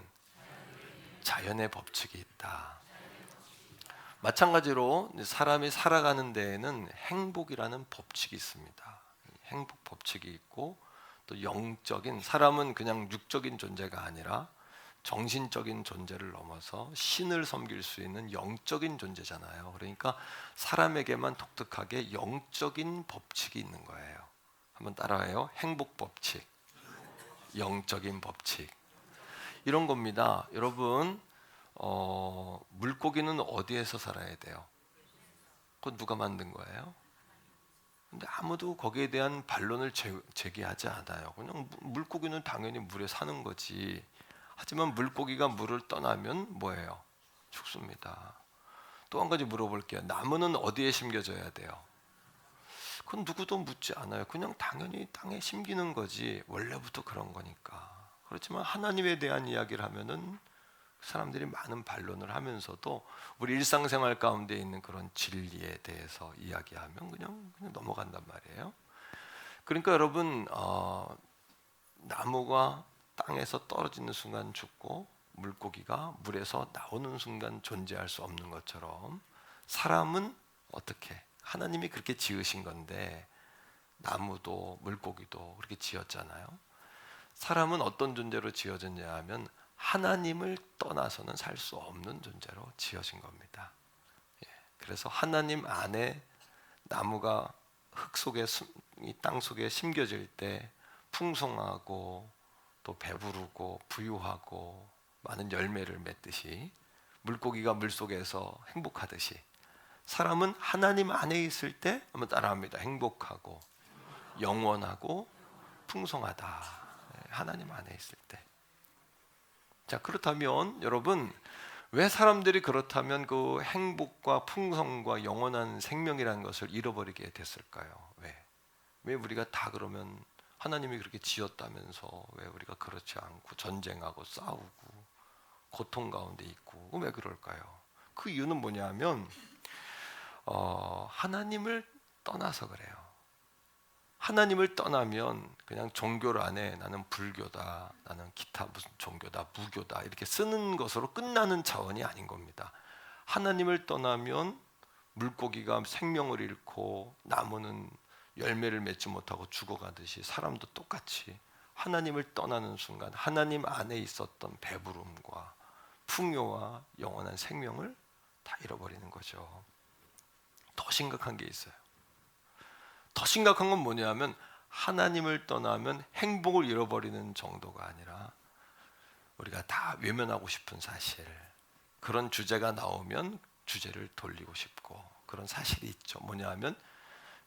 자연의 법칙이 있다. 마찬가지로 사람이 살아가는 데에는 행복이라는 법칙이 있습니다. 행복 법칙이 있고 또 영적인, 사람은 그냥 육적인 존재가 아니라 정신적인 존재를 넘어서 신을 섬길 수 있는 영적인 존재잖아요. 그러니까 사람에게만 독특하게 영적인 법칙이 있는 거예요. 한번 따라해요. 행복 법칙, 영적인 법칙. 이런 겁니다. 여러분, 물고기는 어디에서 살아야 돼요? 그건 누가 만든 거예요? 근데 아무도 거기에 대한 반론을 제기하지 않아요. 그냥 물고기는 당연히 물에 사는 거지. 하지만 물고기가 물을 떠나면 뭐예요? 죽습니다. 또 한 가지 물어볼게요. 나무는 어디에 심겨져야 돼요? 그건 누구도 묻지 않아요. 그냥 당연히 땅에 심기는 거지. 원래부터 그런 거니까. 그렇지만 하나님에 대한 이야기를 하면은 사람들이 많은 반론을 하면서도 우리 일상생활 가운데 있는 그런 진리에 대해서 이야기하면 그냥 넘어간단 말이에요. 그러니까 여러분, 나무가 땅에서 떨어지는 순간 죽고 물고기가 물에서 나오는 순간 존재할 수 없는 것처럼 사람은 어떻게 하나님이 그렇게 지으신 건데 나무도 물고기도 그렇게 지었잖아요. 사람은 어떤 존재로 지어졌냐 하면 하나님을 떠나서는 살 수 없는 존재로 지어진 겁니다. 그래서 하나님 안에 나무가 흙 속에 이 땅 속에 심겨질 때 풍성하고 또 배부르고 부유하고 많은 열매를 맺듯이 물고기가 물속에서 행복하듯이 사람은 하나님 안에 있을 때 한번 따라합니다. 행복하고 영원하고 풍성하다. 하나님 안에 있을 때. 자, 그렇다면 여러분 왜 사람들이 그렇다면 그 행복과 풍성과 영원한 생명이라는 것을 잃어버리게 됐을까요? 왜 우리가 다 그러면 하나님이 그렇게 지었다면서 왜 우리가 그렇지 않고 전쟁하고 싸우고 고통 가운데 있고 왜 그럴까요? 그 이유는 뭐냐면 하나님을 떠나서 그래요. 하나님을 떠나면 그냥 종교 안에 나는 불교다, 나는 기타 무슨 종교다, 무교다 이렇게 쓰는 것으로 끝나는 차원이 아닌 겁니다. 하나님을 떠나면 물고기가 생명을 잃고 나무는 열매를 맺지 못하고 죽어가듯이 사람도 똑같이 하나님을 떠나는 순간 하나님 안에 있었던 배부름과 풍요와 영원한 생명을 다 잃어버리는 거죠. 더 심각한 게 있어요. 더 심각한 건 뭐냐면 하나님을 떠나면 행복을 잃어버리는 정도가 아니라 우리가 다 외면하고 싶은 사실, 그런 주제가 나오면 주제를 돌리고 싶고 그런 사실이 있죠. 뭐냐면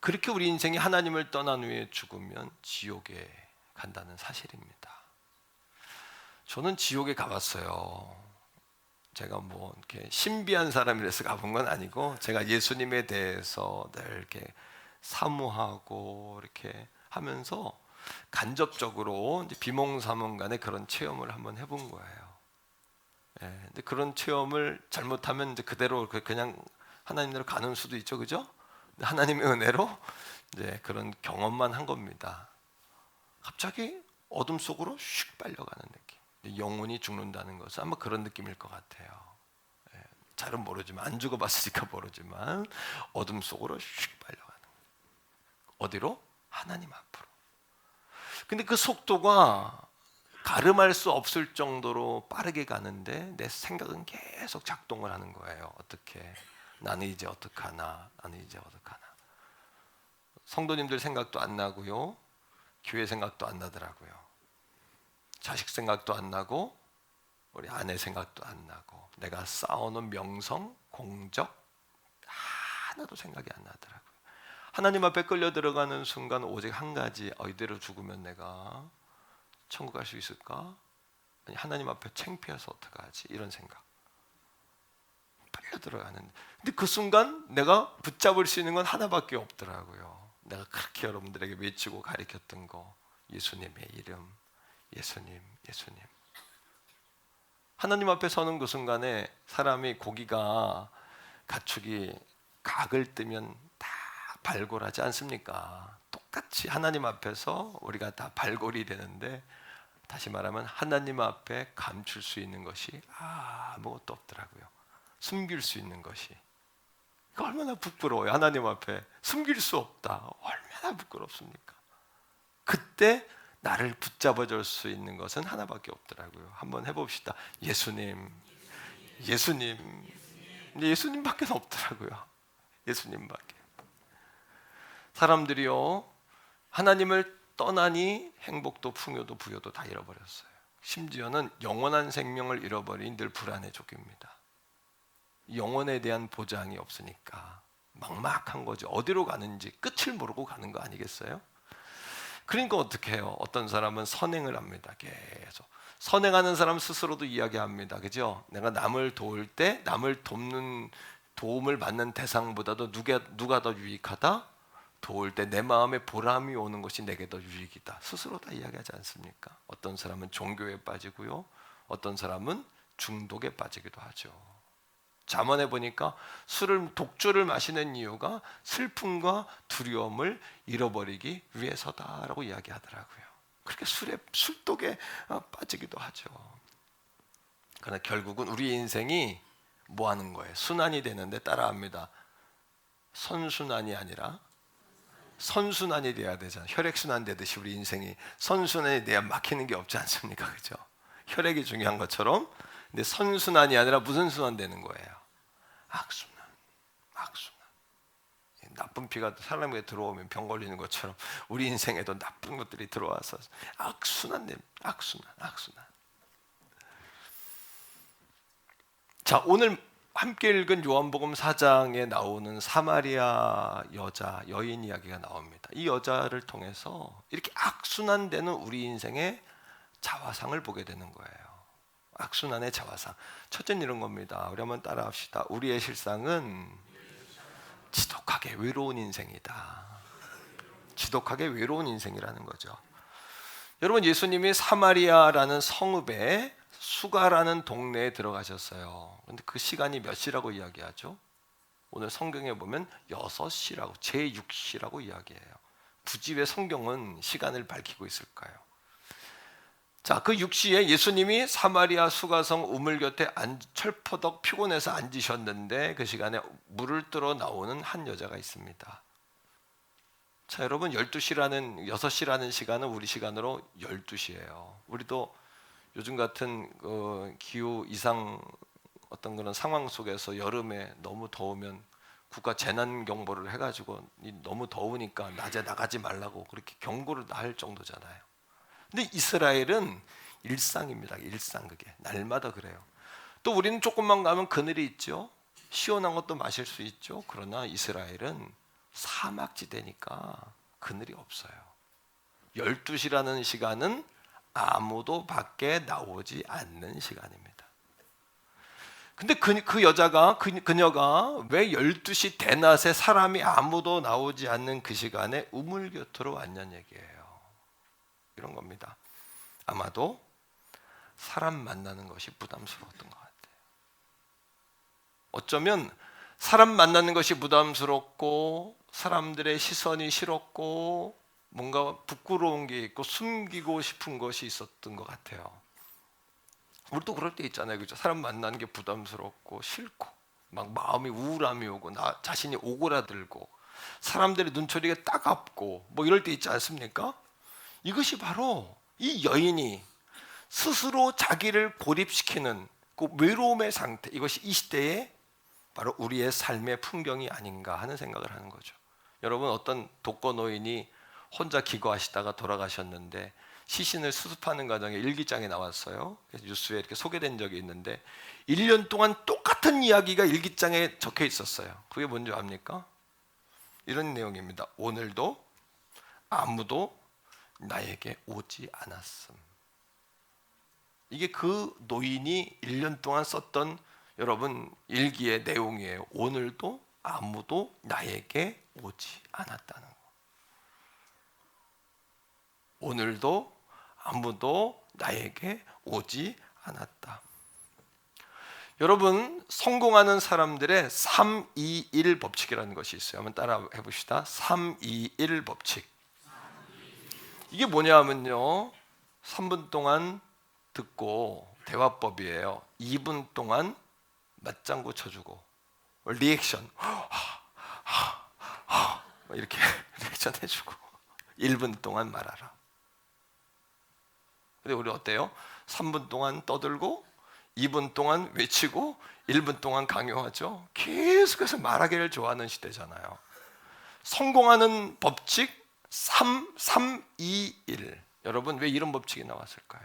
그렇게 우리 인생이 하나님을 떠난 후에 죽으면 지옥에 간다는 사실입니다. 저는 지옥에 가봤어요. 제가 뭐 이렇게 신비한 사람이라서 가본 건 아니고 제가 예수님에 대해서 늘 이렇게 사모하고 이렇게 하면서 간접적으로 이제 비몽사몽간에 그런 체험을 한번 해본 거예요. 근데 그런 체험을 잘못하면 이제 그대로 그냥 하나님대로 가는 수도 있죠, 그죠? 하나님의 은혜로 이제 그런 경험만 한 겁니다. 갑자기 어둠 속으로 슉 빨려가는 느낌. 영혼이 죽는다는 것은 아마 그런 느낌일 것 같아요. 잘은 모르지만 안 죽어봤으니까 모르지만 어둠 속으로 슉 빨려가는. 어디로? 하나님 앞으로. 근데 그 속도가 가름할 수 없을 정도로 빠르게 가는데 내 생각은 계속 작동을 하는 거예요. 어떻게? 나는 이제 어떡하나? 나는 이제 어떡하나? 성도님들 생각도 안 나고요. 교회 생각도 안 나더라고요. 자식 생각도 안 나고 우리 아내 생각도 안 나고 내가 쌓아놓은 명성, 공적 하나도 생각이 안 나더라고요. 하나님 앞에 끌려 들어가는 순간 오직 한 가지, 이대로 죽으면 내가 천국 갈 수 있을까? 아니 하나님 앞에 창피해서 어떡하지? 이런 생각. 빨려 들어가는데 근데 그 순간 내가 붙잡을 수 있는 건 하나밖에 없더라고요. 내가 그렇게 여러분들에게 외치고 가르쳤던 거, 예수님의 이름, 예수님, 예수님. 하나님 앞에 서는 그 순간에 사람이 고기가 가축이 각을 뜨면 다 발골하지 않습니까? 똑같이 하나님 앞에서 우리가 다 발골이 되는데 다시 말하면 하나님 앞에 감출 수 있는 것이 아무것도 없더라고요. 숨길 수 있는 것이. 얼마나 부끄러워요. 하나님 앞에 숨길 수 없다. 얼마나 부끄럽습니까? 그때 나를 붙잡아 줄 수 있는 것은 하나밖에 없더라고요. 한번 해봅시다. 예수님, 예수님. 예수님밖에 없더라고요. 예수님밖에. 사람들이요 하나님을 떠나니 행복도 풍요도 부여도 다 잃어버렸어요. 심지어는 영원한 생명을 잃어버리니 늘 불안에 쫓깁니다. 영혼에 대한 보장이 없으니까 막막한 거죠. 어디로 가는지 끝을 모르고 가는 거 아니겠어요? 그러니까 어떻게 해요? 어떤 사람은 선행을 합니다. 계속 선행하는 사람 스스로도 이야기합니다. 그죠? 내가 남을 도울 때 남을 돕는 도움을 받는 대상보다도 누가 더 유익하다? 도울 때 내 마음에 보람이 오는 것이 내게 더 유익이다. 스스로 다 이야기하지 않습니까? 어떤 사람은 종교에 빠지고요. 어떤 사람은 중독에 빠지기도 하죠. 잠언에 보니까 독주를 마시는 이유가 슬픔과 두려움을 잃어버리기 위해서다라고 이야기하더라고요. 그렇게 술독에 빠지기도 하죠. 그러나 결국은 우리 인생이 뭐 하는 거예요? 순환이 되는데 따라합니다. 선순환이 아니라 선순환이 돼야 되잖아요. 혈액순환 되듯이 우리 인생이 선순환이 돼야 막히는 게 없지 않습니까? 그죠? 혈액이 중요한 것처럼. 근데 선순환이 아니라 무슨 순환 되는 거예요? 악순환. 악순환. 나쁜 피가 사람에게 들어오면 병 걸리는 것처럼 우리 인생에도 나쁜 것들이 들어와서 악순환 됩니다. 악순환. 악순환. 자, 오늘 함께 읽은 요한복음 4장에 나오는 사마리아 여인 이야기가 나옵니다. 이 여자를 통해서 이렇게 악순환되는 우리 인생의 자화상을 보게 되는 거예요. 악순환의 자화상. 첫째는 이런 겁니다. 우리 한번 따라합시다. 우리의 실상은 지독하게 외로운 인생이다. 지독하게 외로운 인생이라는 거죠. 여러분, 예수님이 사마리아라는 성읍에 수가라는 동네에 들어가셨어요. 그런데 그 시간이 몇 시라고 이야기하죠? 오늘 성경에 보면 6시라고, 제6시라고 이야기해요. 굳이 왜 성경은 시간을 밝히고 있을까요? 자, 그 6시에 예수님이 사마리아 수가성 우물 곁에 철퍼덕 피곤해서 앉으셨는데 그 시간에 물을 뜨러 나오는 한 여자가 있습니다. 자, 여러분, 6시라는 시간은 우리 시간으로 12시예요. 우리도 요즘 같은 기후 이상 어떤 그런 상황 속에서 여름에 너무 더우면 국가 재난 경보를 해가지고 너무 더우니까 낮에 나가지 말라고 그렇게 경고를 할 정도잖아요. 근데 이스라엘은 일상입니다. 일상. 그게 날마다 그래요. 또 우리는 조금만 가면 그늘이 있죠. 시원한 것도 마실 수 있죠. 그러나 이스라엘은 사막지대니까 그늘이 없어요. 12시라는 시간은 아무도 밖에 나오지 않는 시간입니다. 근데 그 여자가, 그녀가 왜 12시 대낮에 사람이 아무도 나오지 않는 그 시간에 우물 곁으로 왔냐는 얘기예요. 이런 겁니다. 아마도 사람 만나는 것이 부담스러웠던 것 같아요. 어쩌면 사람 만나는 것이 부담스럽고 사람들의 시선이 싫었고 뭔가 부끄러운 게 있고 숨기고 싶은 것이 있었던 것 같아요. 우리도 그럴 때 있잖아요. 그죠? 사람 만나는 게 부담스럽고 싫고 막 마음이 우울함이 오고 나 자신이 오그라들고 사람들의 눈초리가 따갑고 뭐 이럴 때 있지 않습니까? 이것이 바로 이 여인이 스스로 자기를 고립시키는 그 외로움의 상태, 이것이 이 시대에 바로 우리의 삶의 풍경이 아닌가 하는 생각을 하는 거죠. 여러분, 어떤 독거노인이 혼자 기거하시다가 돌아가셨는데 시신을 수습하는 과정에 일기장에 나왔어요. 그래서 뉴스에 이렇게 소개된 적이 있는데 1년 동안 똑같은 이야기가 일기장에 적혀 있었어요. 그게 뭔지 압니까? 이런 내용입니다. 오늘도 아무도 나에게 오지 않았음. 이게 그 노인이 1년 동안 썼던 여러분 일기의 내용이에요. 오늘도 아무도 나에게 오지 않았다는 거. 오늘도 아무도 나에게 오지 않았다. 여러분, 성공하는 사람들의 3-2-1 법칙이라는 것이 있어요. 한번 따라 해봅시다. 3-2-1 법칙. 이게 뭐냐 하면요, 3분 동안 듣고 대화법이에요. 2분 동안 맞장구 쳐주고 리액션 이렇게 리액션 해주고 1분 동안 말하라. 근데 우리 어때요? 3분 동안 떠들고 2분 동안 외치고 1분 동안 강요하죠. 계속해서 말하기를 좋아하는 시대잖아요. 성공하는 법칙 3-3-2-1. 여러분, 왜 이런 법칙이 나왔을까요?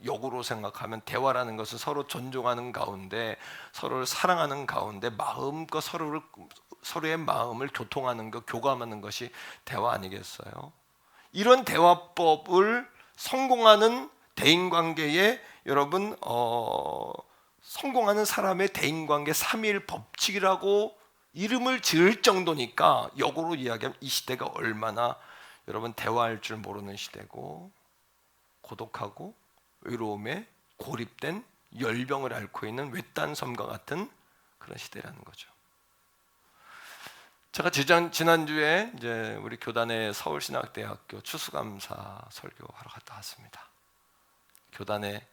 역으로 생각하면 대화라는 것은 서로 존중하는 가운데, 서로를 사랑하는 가운데 마음껏 서로의 마음을 교통하는 것, 교감하는 것이 대화 아니겠어요? 이런 대화법을 성공하는 대인관계에 여러분 성공하는 사람의 대인관계 3일 법칙이라고 이름을 지을 정도니까 역으로 이야기하면 이 시대가 얼마나 여러분 대화할 줄 모르는 시대고 고독하고 외로움에 고립된 열병을 앓고 있는 외딴 섬과 같은 그런 시대라는 거죠. 제가 지난주에 이제 우리 교단의 서울신학대학교 추수감사 설교하러 갔다 왔습니다. 교단의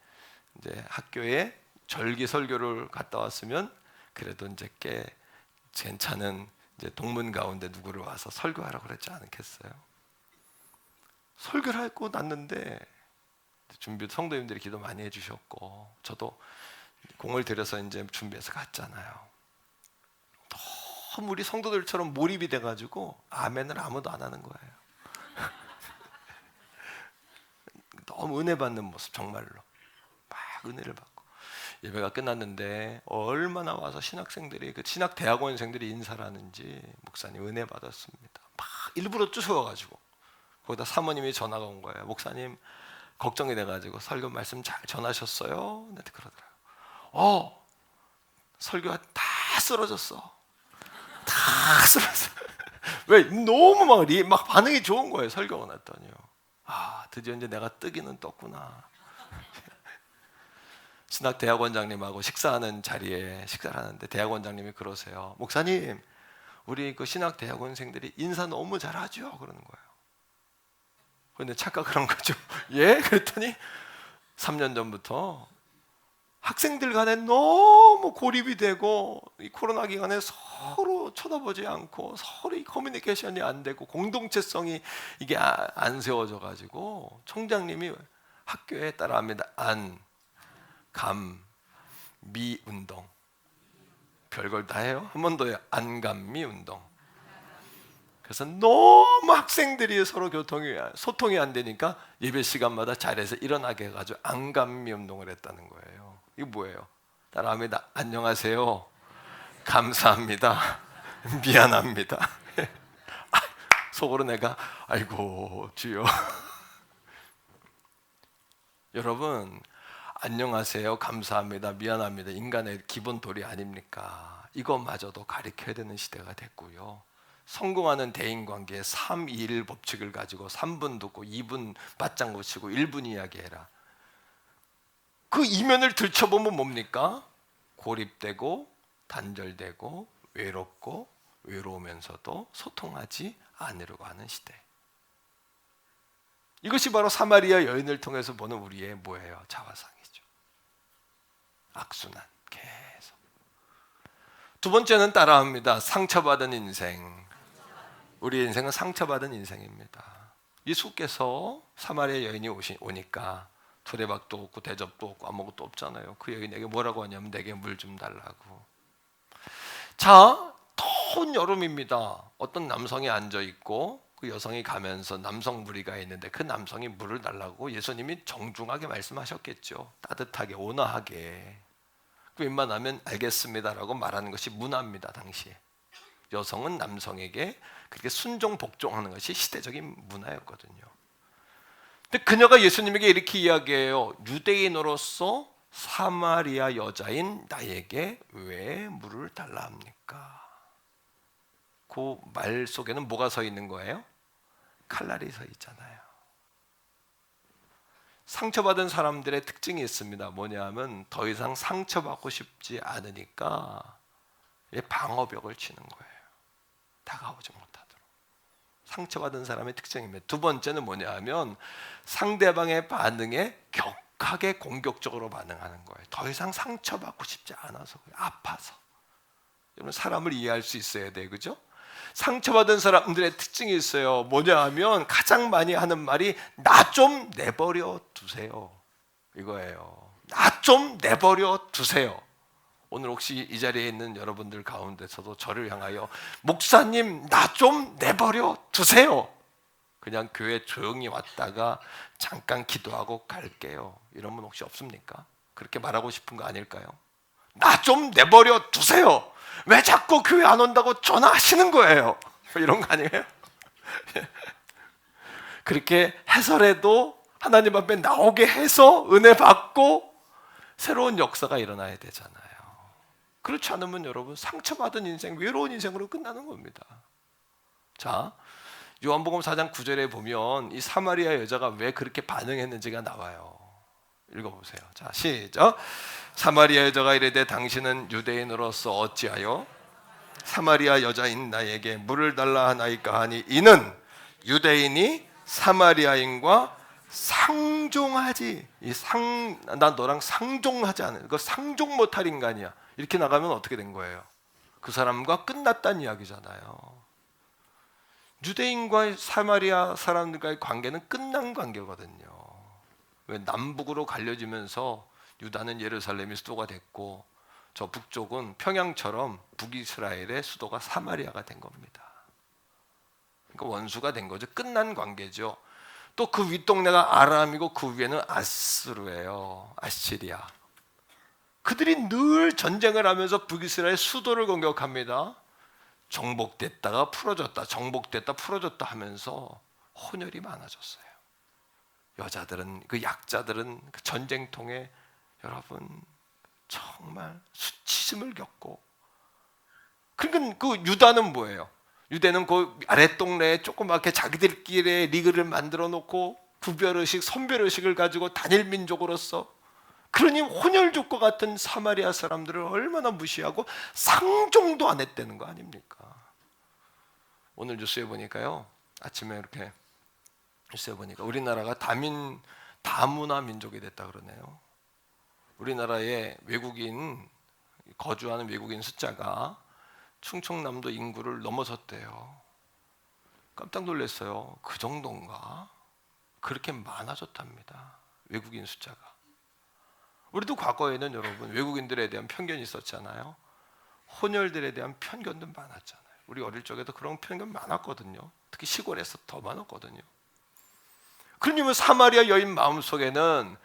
이제 학교에 절기 설교를 갔다 왔으면 그래도 이제 꽤 괜찮은 이제 동문 가운데 누구를 와서 설교하라고 그랬지 않겠어요? 설교를 하고 났는데 준비 성도님들이 기도 많이 해주셨고 저도 공을 들여서 이제 준비해서 갔잖아요. 너무 우리 성도들처럼 몰입이 돼가지고 아멘을 아무도 안 하는 거예요. 너무 은혜 받는 모습, 정말로 막 은혜를 받고 예배가 끝났는데 얼마나 와서 신학생들이, 그 신학 대학원생들이 인사를 하는지 목사님 은혜 받았습니다. 막 일부러 쫓아와가지고 거기다 사모님이 전화가 온 거예요. 목사님 걱정이 돼가지고 설교 말씀 잘 전하셨어요? 나한테 그러더라고요. 설교가 다 쓰러졌어. 다 쓰러졌어. 왜? 너무 막 반응이 좋은 거예요. 설교가 났더니요. 드디어 이제 내가 뜨기는 떴구나. 신학 대학원장님하고 식사하는 자리에 식사를 하는데 대학원장님이 그러세요. 목사님, 우리 그 신학 대학원생들이 인사 너무 잘하죠? 그러는 거예요. 그런데 착각을 한 거죠. 예? 그랬더니 3년 전부터 학생들 간에 너무 고립이 되고 이 코로나 기간에 서로 쳐다보지 않고 서로 이 커뮤니케이션이 안 되고 공동체성이 이게 안 세워져 가지고 총장님이 학교에 따라합니다. 안, 감, 미 운동. 별걸 다 해요. 한 번 더요. 안감미 운동. 그래서 너무 학생들이 서로 소통이 안 되니까 예배 시간마다 자리에서 일어나게 해가지고 안감미 운동을 했다는 거예요. 이게 뭐예요? 따라합니다. 안녕하세요. 감사합니다. 미안합니다. 속으로 내가 아이고 주여. 여러분, 안녕하세요, 감사합니다, 미안합니다. 인간의 기본 도리 아닙니까? 이것마저도 가르쳐야 되는 시대가 됐고요. 성공하는 대인관계의 3-2-1 법칙을 가지고 3분 듣고 2분 바짝 고치고 1분 이야기해라. 그 이면을 들춰보면 뭡니까? 고립되고 단절되고 외롭고 외로우면서도 소통하지 않으려고 하는 시대. 이것이 바로 사마리아 여인을 통해서 보는 우리의 뭐예요? 자화상이죠. 악순환 계속. 두 번째는 따라합니다. 상처받은 인생. 우리 인생은 상처받은 인생입니다. 예수께서 사마리아 여인이 오니까 두레박도 없고 대접도 없고 아무것도 없잖아요. 그 여인에게 뭐라고 하냐면 내게 물 좀 달라고. 자, 더운 여름입니다. 어떤 남성이 앉아있고 그 여성이 가면서 남성 무리가 있는데 그 남성이 물을 달라고 예수님이 정중하게 말씀하셨겠죠. 따뜻하게 온화하게. 웬만하면 알겠습니다라고 말하는 것이 문화입니다. 당시에 여성은 남성에게 그렇게 순종 복종하는 것이 시대적인 문화였거든요. 근데 그녀가 예수님에게 이렇게 이야기해요. 유대인으로서 사마리아 여자인 나에게 왜 물을 달라 합니까? 그 말 속에는 뭐가 서 있는 거예요? 칼날이 서 있잖아요. 상처받은 사람들의 특징이 있습니다. 뭐냐면 더 이상 상처받고 싶지 않으니까 방어벽을 치는 거예요. 다가오지 못하도록. 상처받은 사람의 특징입니다. 두 번째는 뭐냐면 상대방의 반응에 격하게 공격적으로 반응하는 거예요. 더 이상 상처받고 싶지 않아서, 아파서. 여러분, 사람을 이해할 수 있어야 돼요. 그죠? 상처받은 사람들의 특징이 있어요. 뭐냐 하면 가장 많이 하는 말이 나 좀 내버려 두세요. 이거예요. 나 좀 내버려 두세요. 오늘 혹시 이 자리에 있는 여러분들 가운데서도 저를 향하여 목사님 나 좀 내버려 두세요. 그냥 교회 조용히 왔다가 잠깐 기도하고 갈게요. 이런 분 혹시 없습니까? 그렇게 말하고 싶은 거 아닐까요? 나 좀 내버려 두세요. 왜 자꾸 교회 안 온다고 전화하시는 거예요? 이런 거 아니에요? 그렇게 해설해도 하나님 앞에 나오게 해서 은혜 받고 새로운 역사가 일어나야 되잖아요. 그렇지 않으면 여러분 상처받은 인생, 외로운 인생으로 끝나는 겁니다. 자, 요한복음 4장 9절에 보면 이 사마리아 여자가 왜 그렇게 반응했는지가 나와요. 읽어보세요. 자, 시작. 사마리아 여자가 이르되 당신은 유대인으로서 어찌하여 사마리아 여자인 나에게 물을 달라 하나이까 하니 이는 유대인이 사마리아인과 상종하지. 난 너랑 상종하지 않아. 그 상종 못할 인간이야. 이렇게 나가면 어떻게 된 거예요? 그 사람과 끝났다는 이야기잖아요. 유대인과 사마리아 사람들과의 관계는 끝난 관계거든요. 왜 남북으로 갈려지면서 유다는 예루살렘이 수도가 됐고 저 북쪽은 평양처럼 북이스라엘의 수도가 사마리아가 된 겁니다. 그러니까 원수가 된 거죠. 끝난 관계죠. 또 그 윗동네가 아람이고 그 위에는 아스루예요. 아시리아. 그들이 늘 전쟁을 하면서 북이스라엘 수도를 공격합니다. 정복됐다가 풀어졌다, 정복됐다 풀어졌다 하면서 혼혈이 많아졌어요. 여자들은, 그 약자들은 그 전쟁통에 여러분 정말 수치심을 겪고, 그러니까 그 유다는 뭐예요? 유대는 그 아랫동네에 조그맣게 자기들끼리 리그를 만들어 놓고 구별의식, 선별의식을 가지고 단일 민족으로서, 그러니 혼혈족과 같은 사마리아 사람들을 얼마나 무시하고 상종도 안 했다는 거 아닙니까? 오늘 뉴스에 보니까요, 아침에 이렇게 뉴스에 보니까 우리나라가 다문화 민족이 됐다 그러네요. 우리나라에 외국인, 거주하는 외국인 숫자가 충청남도 인구를 넘어섰대요. 깜짝 놀랐어요. 그 정도인가? 그렇게 많아졌답니다. 외국인 숫자가. 우리도 과거에는 여러분 외국인들에 대한 편견이 있었잖아요. 혼혈들에 대한 편견도 많았잖아요. 우리 어릴 적에도 그런 편견 많았거든요. 특히 시골에서 더 많았거든요. 그러면 사마리아 여인 마음속에는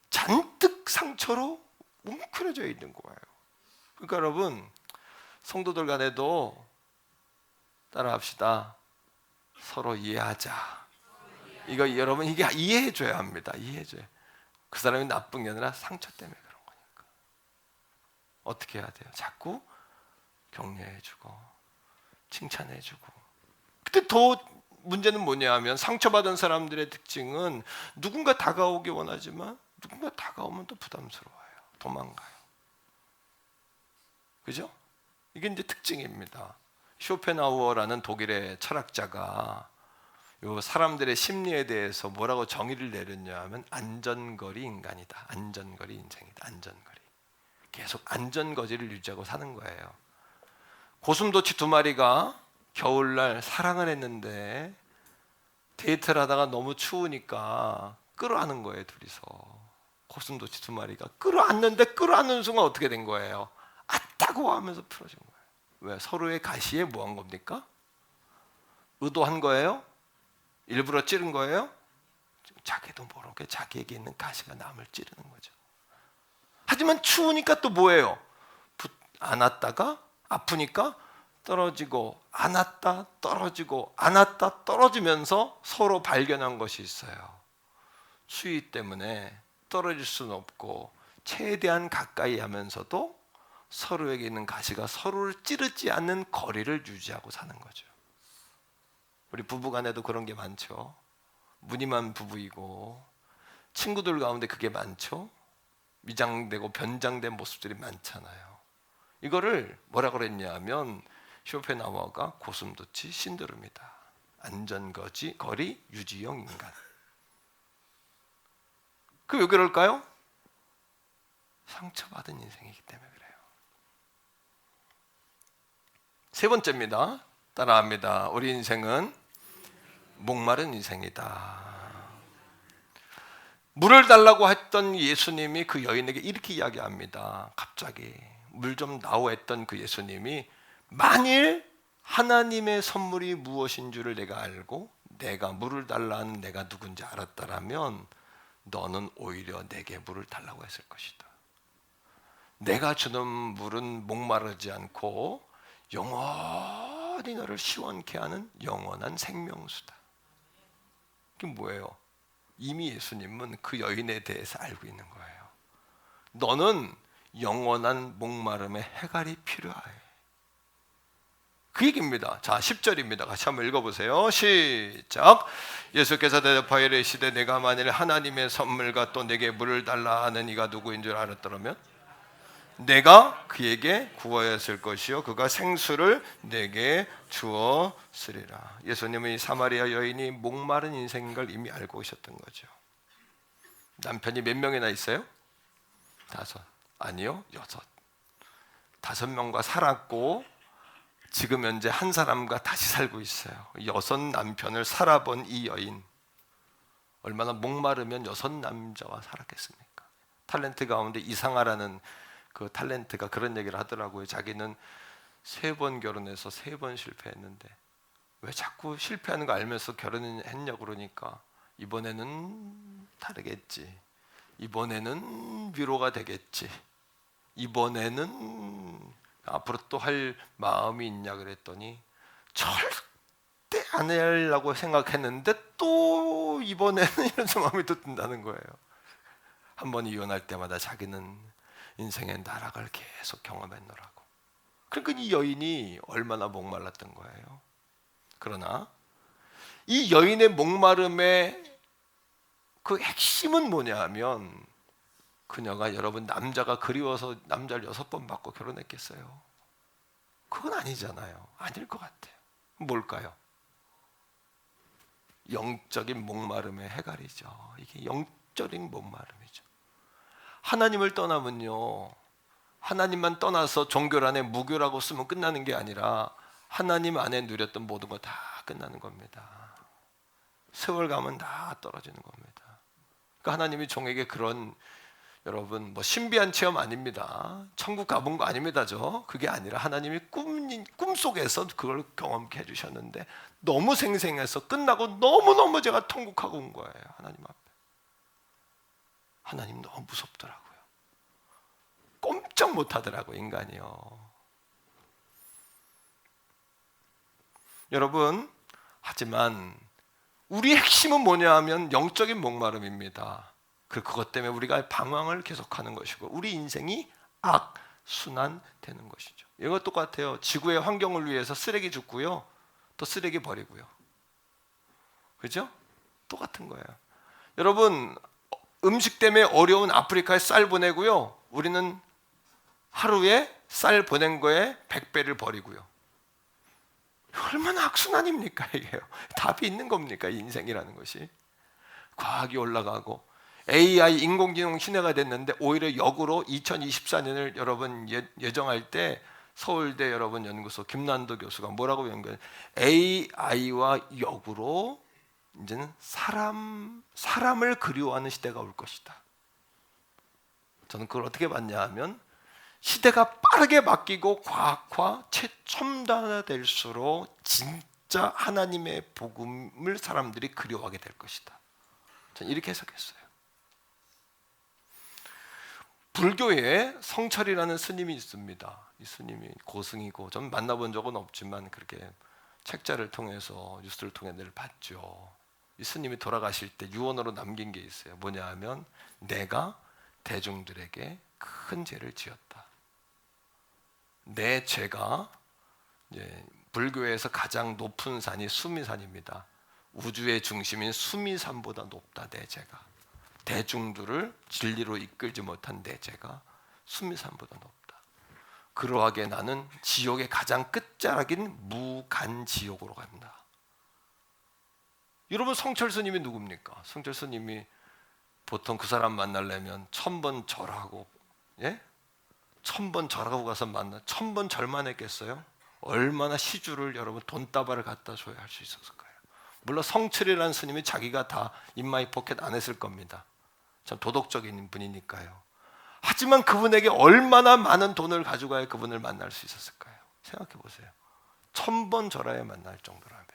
잔뜩 상처로 웅크려져 있는 거예요. 그러니까 여러분, 성도들 간에도 따라합시다. 서로 이해하자. 이거 여러분, 이게 이해해줘야 합니다. 이해해줘야. 그 사람이 나쁜 게 아니라 상처 때문에 그런 거니까. 어떻게 해야 돼요? 자꾸 격려해주고 칭찬해주고. 근데 더 문제는 뭐냐 하면, 상처받은 사람들의 특징은 누군가 다가오기 원하지만 누군가 다가오면 또 부담스러워요. 도망가요. 그죠? 이게 이제 특징입니다. 쇼펜하우어라는 독일의 철학자가 요 사람들의 심리에 대해서 뭐라고 정의를 내렸냐 하면, 안전거리 인간이다. 안전거리 인생이다. 안전거리. 계속 안전거리를 유지하고 사는 거예요. 고슴도치 2마리가 겨울날 사랑을 했는데 데이트를 하다가 너무 추우니까 끌어안은 거예요. 둘이서. 고슴도치 2마리가 끌어안는 순간 어떻게 된 거예요? 아따고 하면서 풀어진 거예요. 왜? 서로의 가시에 뭐 한 겁니까? 의도한 거예요? 일부러 찌른 거예요? 자기도 모르게 자기에게 있는 가시가 남을 찌르는 거죠. 하지만 추우니까 또 뭐예요? 안았다가 아프니까 떨어지고, 안았다 떨어지고, 안았다 떨어지면서 서로 발견한 것이 있어요. 추위 때문에 떨어질 수는 없고 최대한 가까이 하면서도 서로에게 있는 가시가 서로를 찌르지 않는 거리를 유지하고 사는 거죠. 우리 부부간에도 그런 게 많죠. 무늬만 부부이고 친구들 가운데 그게 많죠. 미장되고 변장된 모습들이 많잖아요. 이거를 뭐라 그랬냐 하면, 쇼펜하우어가 고슴도치 신드롬이다. 안전거리 유지형 인간. 그 왜 그럴까요? 상처받은 인생이기 때문에 그래요. 세 번째입니다. 따라합니다. 우리 인생은 목마른 인생이다. 물을 달라고 했던 예수님이 그 여인에게 이렇게 이야기합니다. 갑자기 물 좀 나오 했던 그 예수님이, 만일 하나님의 선물이 무엇인 줄을 내가 알고 내가 물을 달라는 내가 누군지 알았다라면 너는 오히려 내게 물을 달라고 했을 것이다. 내가 주는 물은 목마르지 않고 영원히 너를 시원케 하는 영원한 생명수다. 그게 뭐예요? 이미 예수님은 그 여인에 대해서 알고 있는 거예요. 너는 영원한 목마름의 해갈이 필요해. 그 얘기입니다. 자, 10절입니다. 같이 한번 읽어보세요. 시작. 예수께서 대답하여 이르시되, 내가 만일 하나님의 선물과 또 내게 물을 달라 하는 이가 누구인 줄 알았더라면 내가 그에게 구하였을 것이요 그가 생수를 내게 주었으리라. 예수님은 이 사마리아 여인이 목마른 인생인 걸 이미 알고 오셨던 거죠. 남편이 몇 명이나 있어요? 5. 아니요, 6. 5명과 살았고 지금 현재 한 사람과 다시 살고 있어요. 6 남편을 살아본 이 여인, 얼마나 목마르면 6 남자와 살았겠습니까? 탤런트 가운데 이상하라는 그 탤런트가 그런 얘기를 하더라고요. 자기는 3번 결혼해서 3번 실패했는데 왜 자꾸 실패하는 거 알면서 결혼했냐고 그러니까 이번에는 다르겠지, 이번에는 위로가 되겠지, 이번에는 앞으로 또 할 마음이 있냐 그랬더니 절대 안 하려고 생각했는데 또 이번에는 이런 마음이 또 든다는 거예요. 한 번 이혼할 때마다 자기는 인생의 나락을 계속 경험했노라고. 그러니까 이 여인이 얼마나 목말랐던 거예요. 그러나 이 여인의 목마름의 그 핵심은 뭐냐 하면, 그녀가 여러분 남자가 그리워서 남자를 6번 받고 결혼했겠어요? 그건 아니잖아요. 아닐 것 같아요. 뭘까요? 영적인 목마름의 해갈이죠. 이게 영적인 목마름이죠. 하나님을 떠나면요, 하나님만 떠나서 종교 안에 무교라고 쓰면 끝나는 게 아니라 하나님 안에 누렸던 모든 거 다 끝나는 겁니다. 세월 가면 다 떨어지는 겁니다. 그러니까 하나님이 종에게 그런, 여러분 뭐 신비한 체험 아닙니다. 천국 가본 거 아닙니다. 그게 아니라 하나님이 꿈속에서 그걸 경험케 해주셨는데 너무 생생해서 끝나고 너무너무 제가 통곡하고 온 거예요. 하나님 앞에. 하나님 너무 무섭더라고요. 꼼짝 못하더라고요, 인간이요. 여러분, 하지만 우리 핵심은 뭐냐 하면 영적인 목마름입니다. 그것 때문에 우리가 방황을 계속하는 것이고 우리 인생이 악순환 되는 것이죠. 이거 똑같아요. 지구의 환경을 위해서 쓰레기 줍고요, 또 쓰레기 버리고요. 그죠? 똑같은 거예요. 여러분, 음식 때문에 어려운 아프리카에 쌀 보내고요, 우리는 하루에 쌀 보낸 거에 100배를 버리고요. 얼마나 악순환입니까 이게요? 답이 있는 겁니까? 인생이라는 것이. 과학이 올라가고 AI 인공지능 시대가 됐는데 오히려 역으로 2024년을 여러분 예정할 때 서울대 여러분 연구소 김난도 교수가 뭐라고 연구해요? AI와 역으로 이제는 사람을 그리워하는 시대가 올 것이다. 저는 그걸 어떻게 봤냐 하면, 시대가 빠르게 바뀌고 과학화 최첨단화될수록 진짜 하나님의 복음을 사람들이 그리워하게 될 것이다. 저는 이렇게 해석했어요. 불교에 성철이라는 스님이 있습니다. 이 스님이 고승이고 전 만나본 적은 없지만 그렇게 책자를 통해서 뉴스를 통해 늘 봤죠. 이 스님이 돌아가실 때 유언으로 남긴 게 있어요. 뭐냐 하면, 내가 대중들에게 큰 죄를 지었다. 내 죄가, 이제 불교에서 가장 높은 산이 수미산입니다. 우주의 중심인 수미산보다 높다. 내 죄가, 대중들을 진리로 이끌지 못한 내 죄가 수미산보다 높다. 그러하게 나는 지옥의 가장 끝자락인 무간지옥으로 간다. 여러분, 성철 스님이 누굽니까? 성철 스님이 보통 그 사람 만나려면 1000번 절하고, 예? 1000번 절하고 가서 만나, 1000번 절만 했겠어요? 얼마나 시주를 여러분 돈다발을 갖다 줘야 할 수 있었을까요? 물론 성철이라는 스님이 자기가 다 인마이 포켓 안 했을 겁니다. 참 도덕적인 분이니까요. 하지만 그분에게 얼마나 많은 돈을 가져가야 그분을 만날 수 있었을까요? 생각해 보세요. 1000번 절해야 만날 정도라면,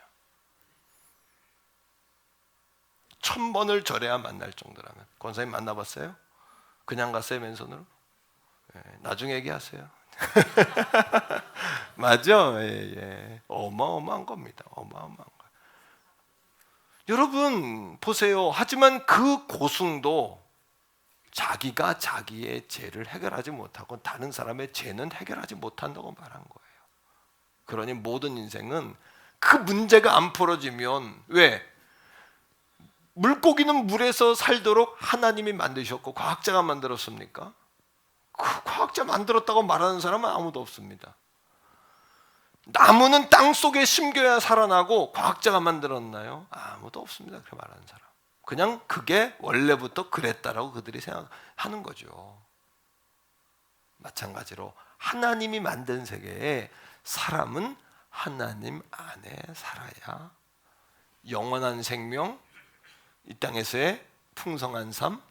1000번을 절해야 만날 정도라면. 권사님 만나봤어요? 그냥 갔어요, 맨손으로? 나중에 얘기하세요. 맞죠? 예. 어마어마한 겁니다. 어마어마한 거. 여러분 보세요. 하지만 그 고승도 자기가 자기의 죄를 해결하지 못하고 다른 사람의 죄는 해결하지 못한다고 말한 거예요. 그러니 모든 인생은 그 문제가 안 풀어지면, 왜? 물고기는 물에서 살도록 하나님이 만드셨고 과학자가 만들었습니까? 그 과학자 만들었다고 말하는 사람은 아무도 없습니다. 나무는 땅 속에 심겨야 살아나고 과학자가 만들었나요? 아무도 없습니다. 그렇게 말하는 사람. 그냥 그게 원래부터 그랬다라고 그들이 생각하는 거죠. 마찬가지로 하나님이 만든 세계에 사람은 하나님 안에 살아야 영원한 생명, 이 땅에서의 풍성한 삶,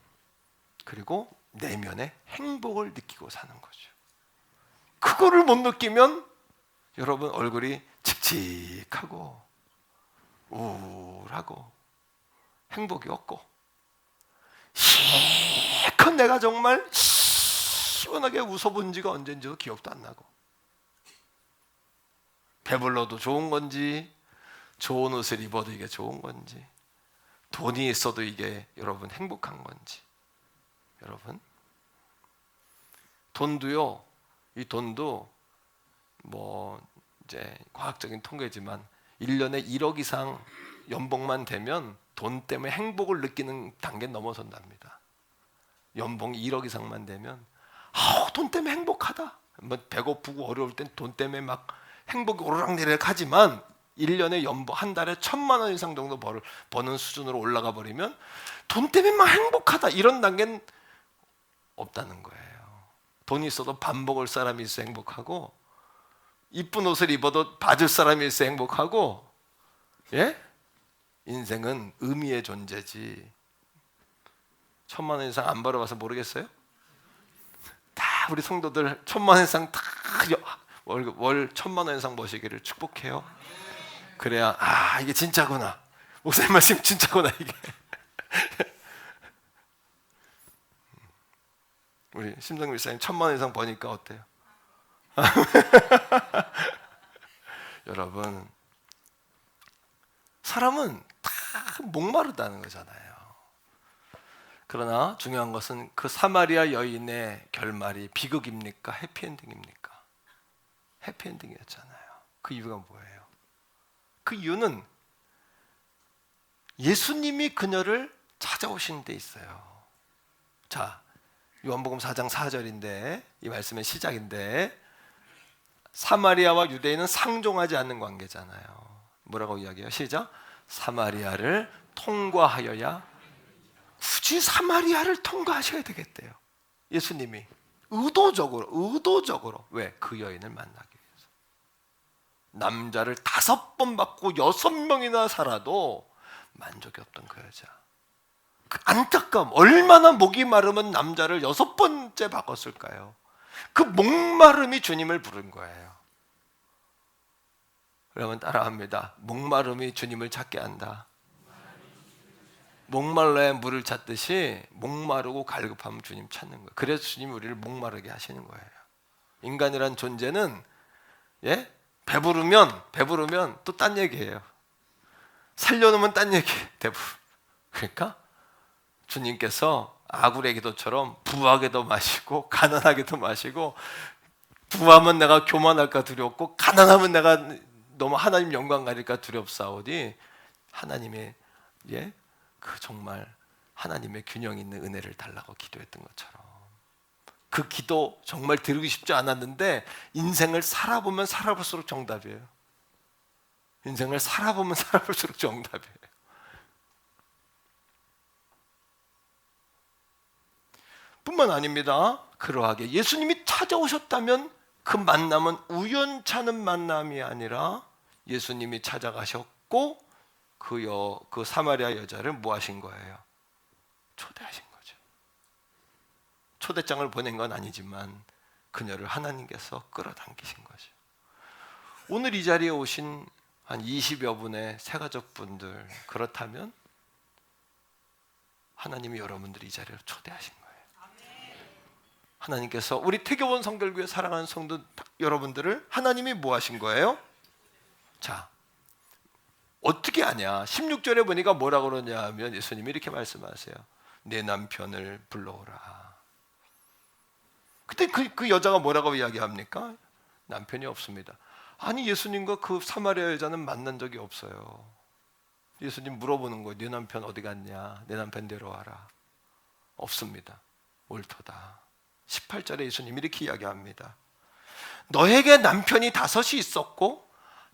그리고 내면의 행복을 느끼고 사는 거죠. 그거를 못 느끼면 여러분 얼굴이 칙칙하고 우울하고 행복이 없고, 실컷 내가 정말 시원하게 웃어본 지가 언젠지도 기억도 안 나고, 배불러도 좋은 건지 좋은 옷을 입어도 이게 좋은 건지 돈이 있어도 이게 여러분 행복한 건지. 여러분 돈도요, 이 돈도 뭐 이제 과학적인 통계지만 1년에 1억 이상 연봉만 되면 돈 때문에 행복을 느끼는 단계 넘어선답니다. 연봉 1억 이상만 되면 돈 때문에 행복하다. 뭐 배고프고 어려울 땐 돈 때문에 막 행복이 오르락내리락 하지만 1년에 연봉 한 달에 1,000만 원 이상 정도 버는 수준으로 올라가 버리면 돈 때문에 막 행복하다 이런 단계는 없다는 거예요. 돈이 있어도 밥 먹을 사람이 있어 행복하고, 이쁜 옷을 입어도 봐줄 사람이 있어 행복하고, 예? 인생은 의미의 존재지. 1,000만 원 이상 안 벌어봐서 모르겠어요? 다 우리 성도들 1,000만 원 이상 다 월 1,000만 원 이상 버시기를 축복해요. 그래야 이게 진짜구나, 목사님 말씀 진짜구나 이게. 우리 심성민 목사님 1,000만 원 이상 버니까 어때요? 여러분 사람은 다 목마르다는 거잖아요. 그러나 중요한 것은 그 사마리아 여인의 결말이 비극입니까? 해피엔딩입니까? 해피엔딩이었잖아요. 그 이유가 뭐예요? 그 이유는 예수님이 그녀를 찾아오신 데 있어요. 자, 요한복음 4장 4절인데 이 말씀의 시작인데, 사마리아와 유대인은 상종하지 않는 관계잖아요. 뭐라고 이야기해요? 시작. 사마리아를 통과하여야, 굳이 사마리아를 통과하셔야 되겠대요. 예수님이 의도적으로. 왜? 그 여인을 만나기 위해서. 남자를 5번 받고 6명이나 살아도 만족이 없던 그 여자, 그 안타까움, 얼마나 목이 마르면 남자를 6번째 바꿨을까요? 그 목마름이 주님을 부른 거예요. 그러면 따라합니다. 목마름이 주님을 찾게 한다. 목말라야 물을 찾듯이 목마르고 갈급하면 주님 찾는 거예요. 그래서 주님이 우리를 목마르게 하시는 거예요. 인간이란 존재는 배부르면 또 딴 얘기예요. 살려놓으면 딴 얘기예요. 대부분. 그러니까 주님께서 아굴의 기도처럼 부하게도 마시고 가난하게도 마시고, 부하면 내가 교만할까 두렵고 가난하면 내가 너무 하나님 영광 가릴까 두렵사오니, 하나님의 그 정말 하나님의 균형 있는 은혜를 달라고 기도했던 것처럼, 그 기도 정말 드리고 싶지 않았는데 인생을 살아보면 살아볼수록 정답이에요. 인생을 살아보면 살아볼수록 정답이에요. 뿐만 아닙니다. 그러하게 예수님이 찾아오셨다면 그 만남은 우연찮은 만남이 아니라 예수님이 찾아가셨고 그 사마리아 여자를 뭐 하신 거예요? 초대하신 거죠. 초대장을 보낸 건 아니지만 그녀를 하나님께서 끌어당기신 거죠. 오늘 이 자리에 오신 한 20여 분의 새가족분들, 그렇다면 하나님이 여러분들이 이 자리로 초대하신 거예요. 하나님께서 우리 태교원 성결교회 사랑하는 성도 여러분들을 하나님이 뭐 하신 거예요? 자, 어떻게 하냐? 16절에 보니까 뭐라고 그러냐 하면 예수님이 이렇게 말씀하세요. 내 남편을 불러오라. 그때 그 여자가 뭐라고 이야기합니까? 남편이 없습니다. 아니, 예수님과 그 사마리아 여자는 만난 적이 없어요. 예수님 물어보는 거예요. 네 남편 어디 갔냐? 내 남편 데려와라. 없습니다. 옳도다. 18절에 예수님이 이렇게 이야기합니다. 너에게 남편이 5이 있었고,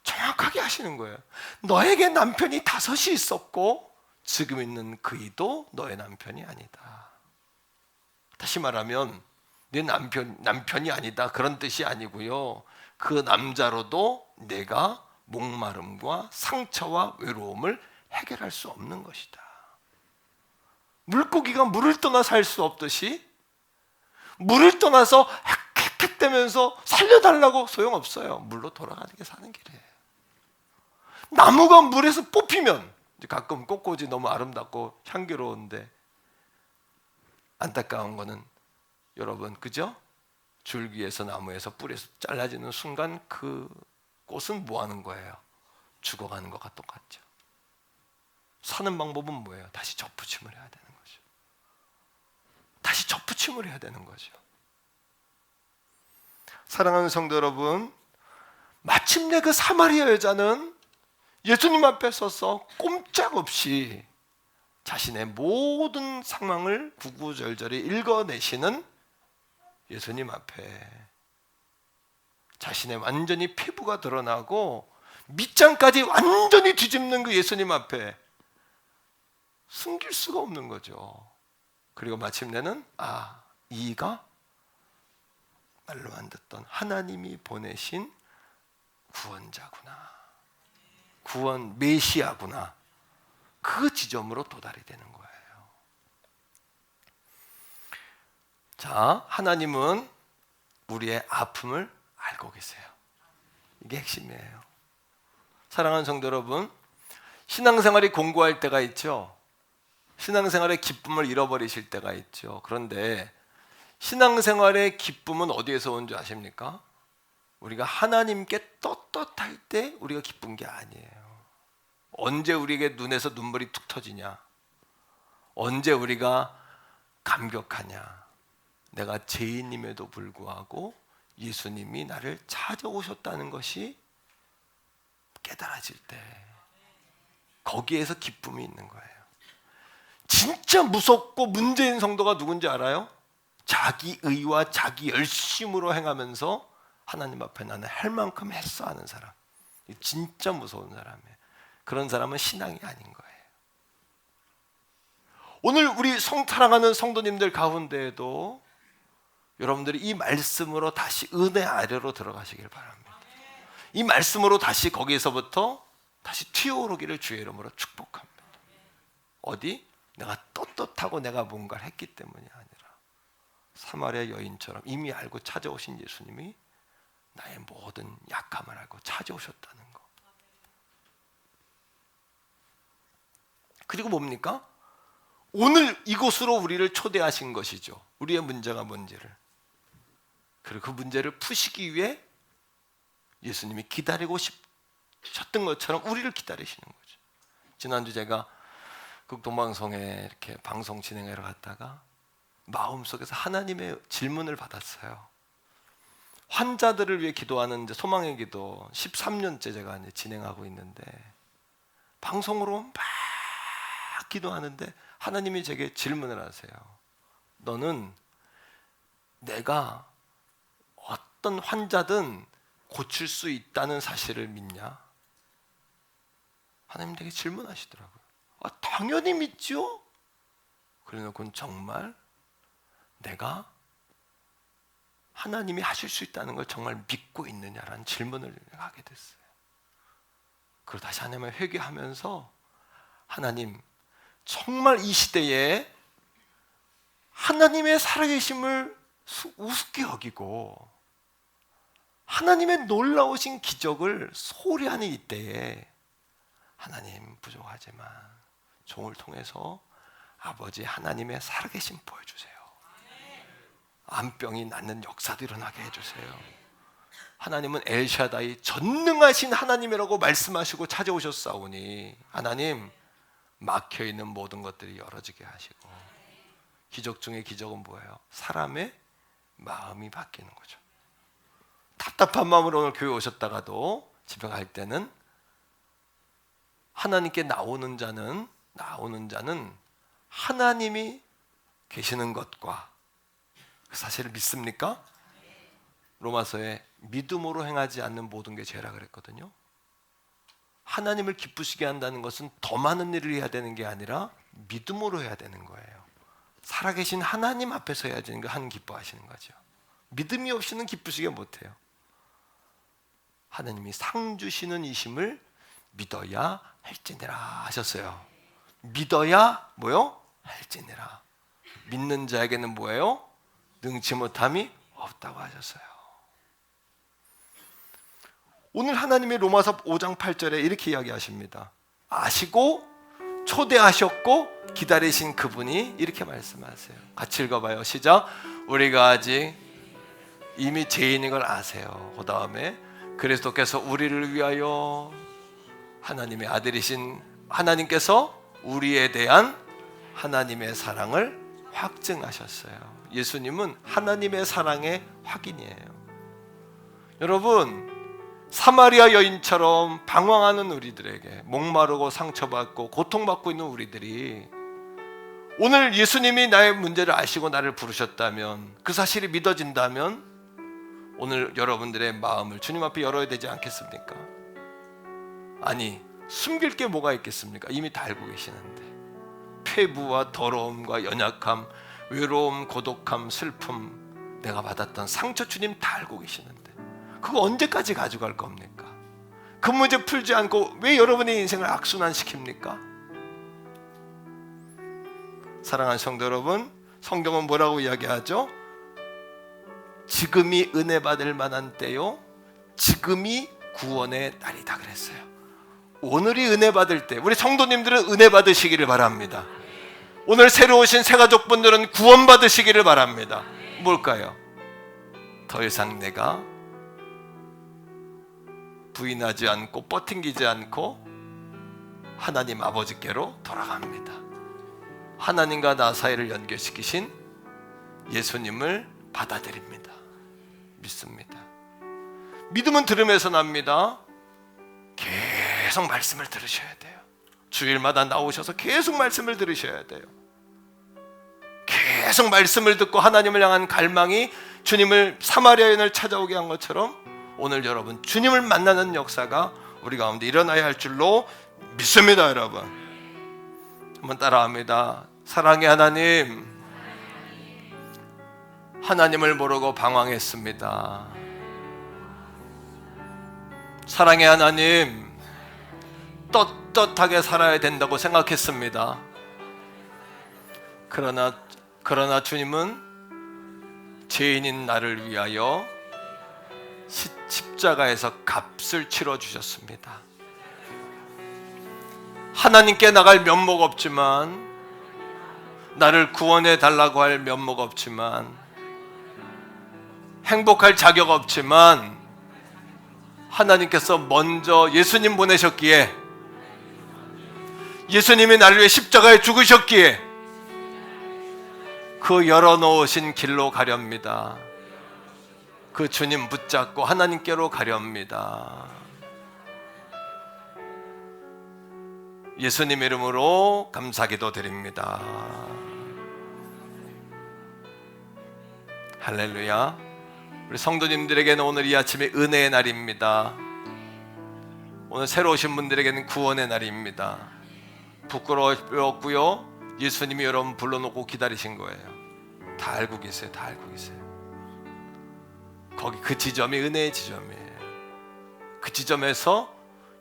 정확하게 하시는 거예요. 너에게 남편이 5이 있었고 지금 있는 그이도 너의 남편이 아니다. 다시 말하면 내 남편이 아니다 그런 뜻이 아니고요. 그 남자로도 내가 목마름과 상처와 외로움을 해결할 수 없는 것이다. 물고기가 물을 떠나 살 수 없듯이 물을 떠나서 헥헥대면서 살려달라고 소용없어요. 물로 돌아가는 게 사는 길이에요. 나무가 물에서 뽑히면 가끔 꽃꽂이 너무 아름답고 향기로운데 안타까운 거는 여러분 그죠? 줄기에서 나무에서 뿌리에서 잘라지는 순간 그 꽃은 뭐 하는 거예요? 죽어가는 것과 똑같죠. 사는 방법은 뭐예요? 다시 접붙임을 해야 되는 거죠. 다시 접붙임을 해야 되는 거죠. 사랑하는 성도 여러분, 마침내 그 사마리아 여자는 예수님 앞에 서서 꼼짝없이 자신의 모든 상황을 구구절절히 읽어내시는 예수님 앞에 자신의 완전히 피부가 드러나고 밑장까지 완전히 뒤집는 그 예수님 앞에 숨길 수가 없는 거죠. 그리고 마침내는 이가 말로 안 듣던 하나님이 보내신 구원자구나, 구원 메시아구나, 그 지점으로 도달이 되는 거예요. 자, 하나님은 우리의 아픔을 알고 계세요. 이게 핵심이에요. 사랑하는 성도 여러분, 신앙생활이 공고할 때가 있죠. 신앙생활의 기쁨을 잃어버리실 때가 있죠. 그런데 신앙생활의 기쁨은 어디에서 온 줄 아십니까? 우리가 하나님께 떳떳할 때 우리가 기쁜 게 아니에요. 언제 우리에게 눈에서 눈물이 툭 터지냐? 언제 우리가 감격하냐? 내가 죄인임에도 불구하고 예수님이 나를 찾아오셨다는 것이 깨달아질 때, 거기에서 기쁨이 있는 거예요. 진짜 무섭고 문제인 성도가 누군지 알아요? 자기 의와 자기 열심으로 행하면서 하나님 앞에 나는 할 만큼 했어 하는 사람. 진짜 무서운 사람이에요. 그런 사람은 신앙이 아닌 거예요. 오늘 우리 사랑하는 성도님들 가운데에도 여러분들이 이 말씀으로 다시 은혜 아래로 들어가시길 바랍니다. 이 말씀으로 다시 거기에서부터 다시 튀어오르기를 주의 이름으로 축복합니다. 어디? 내가 떳떳하고 내가 뭔가를 했기 때문이 아니라 사마리아 여인처럼 이미 알고 찾아오신 예수님이 나의 모든 약함을 알고 찾아오셨다는 거. 그리고 뭡니까? 오늘 이곳으로 우리를 초대하신 것이죠. 우리의 문제가 뭔지를. 그리고 그 문제를 푸시기 위해 예수님이 기다리고 싶었던 것처럼 우리를 기다리시는 거죠. 지난주 제가 극동방송에 이렇게 방송 진행하러 갔다가 마음속에서 하나님의 질문을 받았어요. 환자들을 위해 기도하는 이제 소망의 기도 13년째 제가 이제 진행하고 있는데 방송으로 막 기도하는데 하나님이 제게 질문을 하세요. 너는 내가 어떤 환자든 고칠 수 있다는 사실을 믿냐? 하나님 되게 질문하시더라고요. 당연히 믿죠? 그래놓고는 정말 내가 하나님이 하실 수 있다는 걸 정말 믿고 있느냐라는 질문을 하게 됐어요. 그리고 다시 하나님을 회개하면서 하나님 정말 이 시대에 하나님의 살아계심을 우습게 여기고 하나님의 놀라우신 기적을 소리하는 이때에 하나님 부족하지만 종을 통해서 아버지 하나님의 살아계심 보여주세요. 암병이 낫는 역사도 일어나게 해주세요. 하나님은 엘샤다이 전능하신 하나님이라고 말씀하시고 찾아오셨사오니 하나님 막혀있는 모든 것들이 열어지게 하시고 기적 중에 기적은 뭐예요? 사람의 마음이 바뀌는 거죠. 답답한 마음으로 오늘 교회 오셨다가도 집에 갈 때는 하나님께 나오는 자는 하나님이 계시는 것과 그 사실을 믿습니까? 로마서에 믿음으로 행하지 않는 모든 게 죄라 그랬거든요. 하나님을 기쁘시게 한다는 것은 더 많은 일을 해야 되는 게 아니라 믿음으로 해야 되는 거예요. 살아계신 하나님 앞에서 해야 되는 거 하나님 기뻐하시는 거죠. 믿음이 없이는 기쁘시게 못해요. 하나님이 상 주시는 이심을 믿어야 할지니라 하셨어요. 믿어야 뭐요? 할지니라. 믿는 자에게는 뭐예요? 능치 못함이 없다고 하셨어요. 오늘 하나님이 로마서 5장 8절에 이렇게 이야기하십니다. 아시고 초대하셨고 기다리신 그분이 이렇게 말씀하세요. 같이 읽어봐요. 시작. 우리가 아직 이미 죄인인 걸 아세요. 그 다음에 그리스도께서 우리를 위하여 하나님의 아들이신 하나님께서 우리에 대한 하나님의 사랑을 확증하셨어요. 예수님은 하나님의 사랑의 확인이에요. 여러분, 사마리아 여인처럼 방황하는 우리들에게, 목마르고 상처받고 고통받고 있는 우리들이 오늘 예수님이 나의 문제를 아시고 나를 부르셨다면, 그 사실이 믿어진다면 오늘 여러분들의 마음을 주님 앞에 열어야 되지 않겠습니까? 아니, 숨길 게 뭐가 있겠습니까? 이미 다 알고 계시는데. 폐부와 더러움과 연약함, 외로움, 고독함, 슬픔, 내가 받았던 상처 주님 다 알고 계시는데 그거 언제까지 가져갈 겁니까? 그 문제 풀지 않고 왜 여러분의 인생을 악순환시킵니까? 사랑하는 성도 여러분, 성경은 뭐라고 이야기하죠? 지금이 은혜 받을 만한 때요, 지금이 구원의 날이다 그랬어요. 오늘이 은혜 받을 때, 우리 성도님들은 은혜 받으시기를 바랍니다. 오늘 새로 오신 새가족분들은 구원 받으시기를 바랍니다. 뭘까요? 더 이상 내가 부인하지 않고 뻗팅기지 않고 하나님 아버지께로 돌아갑니다. 하나님과 나 사이를 연결시키신 예수님을 받아들입니다. 믿습니다. 믿음은 들음에서 납니다. 계속 말씀을 들으셔야 돼요. 주일마다 나오셔서 계속 말씀을 들으셔야 돼요. 계속 말씀을 듣고 하나님을 향한 갈망이 주님을 사마리아 여인을 찾아오게 한 것처럼 오늘 여러분 주님을 만나는 역사가 우리 가운데 일어나야 할 줄로 믿습니다. 여러분 한번 따라합니다. 사랑의 하나님, 하나님을 모르고 방황했습니다. 사랑의 하나님, 떳떳하게 살아야 된다고 생각했습니다. 그러나 주님은 죄인인 나를 위하여 십자가에서 값을 치러 주셨습니다. 하나님께 나갈 면목 없지만, 나를 구원해 달라고 할 면목 없지만, 행복할 자격 없지만 하나님께서 먼저 예수님 보내셨기에, 예수님이 나를 위해 십자가에 죽으셨기에 그 열어놓으신 길로 가렵니다. 그 주님 붙잡고 하나님께로 가렵니다. 예수님 이름으로 감사기도 드립니다. 할렐루야. 우리 성도님들에게는 오늘 이 아침이 은혜의 날입니다. 오늘 새로 오신 분들에게는 구원의 날입니다. 부끄러웠고요, 예수님이 여러분 불러놓고 기다리신 거예요. 다 알고 계세요. 다 알고 계세요. 거기 그 지점이 은혜의 지점이에요. 그 지점에서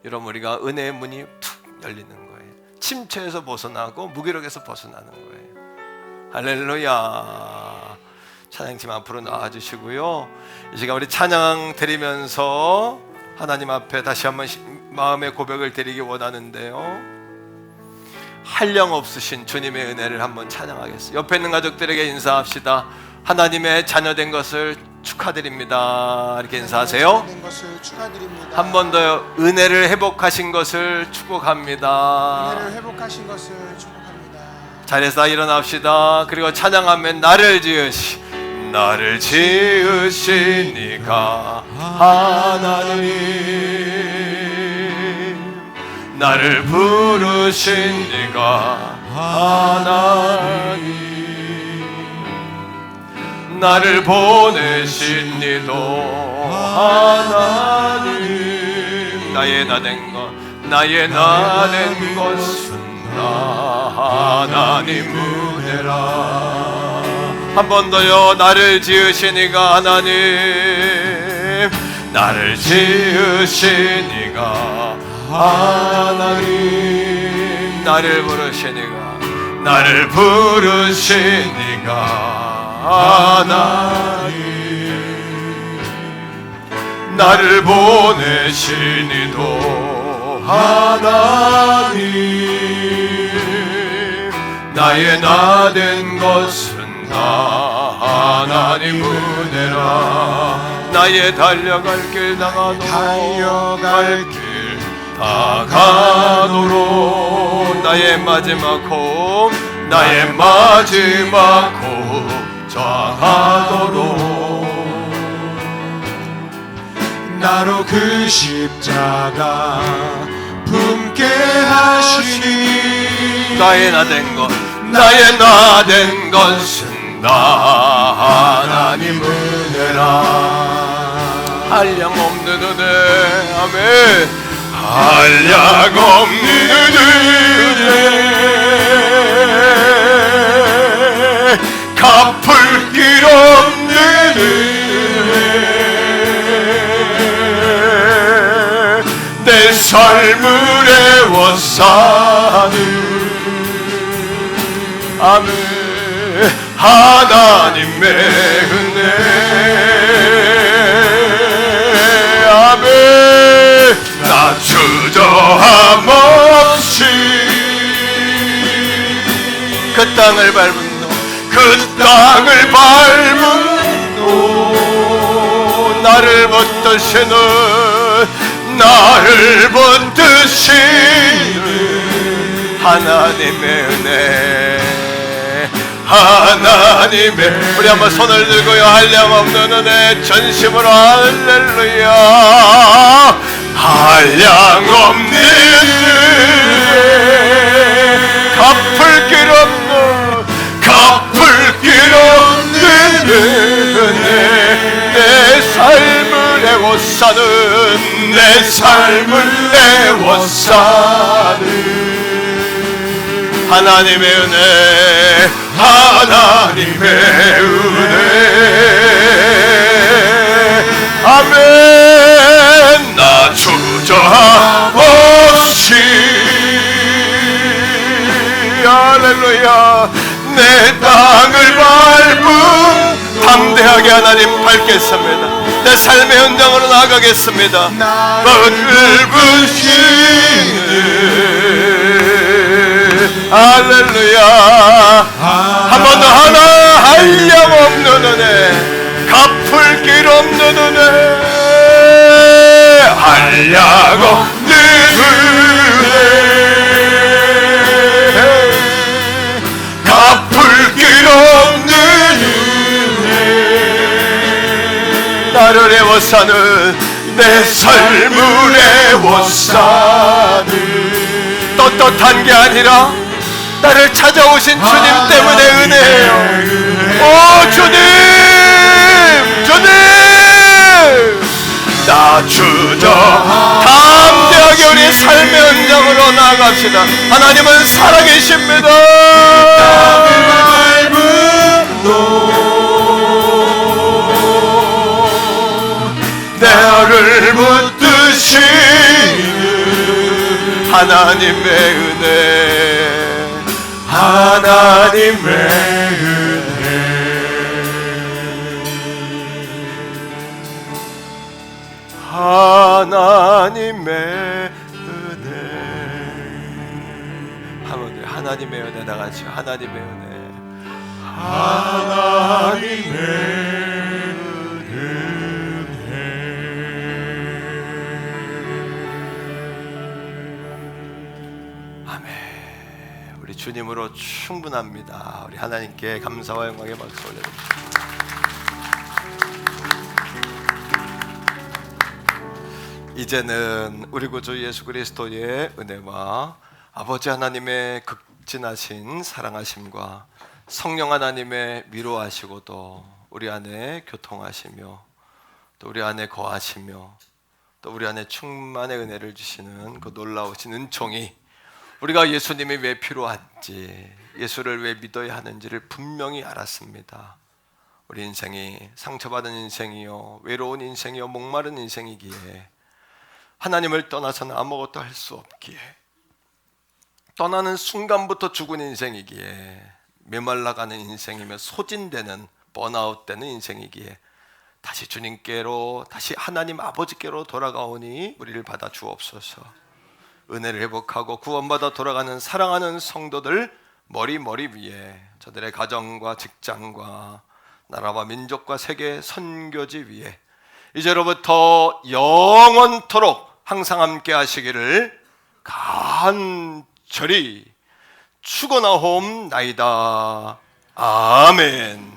여러분 우리가 은혜의 문이 툭 열리는 거예요. 침체에서 벗어나고 무기력에서 벗어나는 거예요. 할렐루야. 찬양팀 앞으로 나와주시고요, 이 시간 우리 찬양 드리면서 하나님 앞에 다시 한번 마음의 고백을 드리기 원하는데요, 한량 없으신 주님의 은혜를 한번 찬양하겠습니다. 옆에 있는 가족들에게 인사합시다. 하나님의 자녀된 것을 축하드립니다. 이렇게 인사하세요. 한 번 더 은혜를 회복하신 것을 축복합니다. 은혜를 회복하신 것을 축복합니다. 자리에서 일어납시다. 그리고 찬양하면 나를 지으신 이가 하나님, 나를 부르신 이가 하나님, 나를 보내신 이도 하나님, 나의 나 된 것 나의 나 된 것은 나 하나님 은혜라. 한 번 더요. 나를 지으신 이가 하나님, 나를 지으신 이가 하나님, 나를 부르신 이가, 나를 부르신 이가 하나님, 나를 보내신 이도 하나님, 나의 나 된 것은 나 하나님 은혜라. 나의 달려갈 길 다가도록 나의 마지막 호흡, 나의 마지막 호흡 전하도록 나로 그 십자가 품게 하시니 나의 나 된 것, 나의 나 된 것은 나 하나님 은혜라. 한량 없는 은혜, 아멘. 한량 없는 은혜, 갚을 길 없는 은혜, 내 삶을 애워싸는 아멘. 하나님의 은혜, 아멘. 나 주저함 없이 그 땅을 밟은 너, 그 땅을 밟은 너, 나를 붙드시는, 나를 붙드시는 하나님의 은혜, 하나님의. 우리 한번 손을 들고요. 한량없는 은혜 전심으로 할렐루야. 한량없는 은혜, 갚을 길 없는, 갚을 길 없는 은혜, 내 삶을 애워싸는, 내 삶을 애워싸는 하나님의 은혜, 하나님의 은혜, 아멘. 나 주저함 없이 할렐루야. 내 땅을 밟은 담대하게 하나님 밟겠습니다. 내 삶의 현장으로 나아가겠습니다. 나를 부시는 할렐루야. 한 번 더. 하나 한량없는 은혜, 갚을 길 없는 은혜, 한량없는 은혜, 갚을 길 없는 은혜, 나를 애워싸는, 내 삶을 애워싸는, 떳떳한 게 아니라 나를 찾아오신 주님 때문에 은혜예요. 오 주님, 주님, 나 주저 담대하게 우리 삶의 현장으로 나아갑시다. 하나님은 살아계십니다. 나를 붙드시는 하나님의 은혜, 하나님의 은혜, 하나님의 은혜. 한번 하나님의 은혜 나같이 하나님의 은혜, 하나님의 우리 주님으로 충분합니다. 우리 하나님께 감사와 영광의 박수 올려드립니다. 이제는 우리 구주 예수 그리스도의 은혜와 아버지 하나님의 극진하신 사랑하심과 성령 하나님의 위로하시고도 우리 안에 교통하시며 또 우리 안에 거하시며 또 우리 안에 충만의 은혜를 주시는 그 놀라우신 은총이 우리가 예수님이 왜 필요한지, 예수를 왜 믿어야 하는지를 분명히 알았습니다. 우리 인생이 상처받은 인생이요, 외로운 인생이요, 목마른 인생이기에, 하나님을 떠나서는 아무것도 할 수 없기에, 떠나는 순간부터 죽은 인생이기에, 메말라가는 인생이며 소진되는, 번아웃되는 인생이기에 다시 주님께로, 다시 하나님 아버지께로 돌아가오니 우리를 받아 주옵소서. 은혜를 회복하고 구원받아 돌아가는 사랑하는 성도들 머리 위에, 저들의 가정과 직장과 나라와 민족과 세계 선교지 위에 이제로부터 영원토록 항상 함께 하시기를 간절히 축원하옵나이다. 아멘.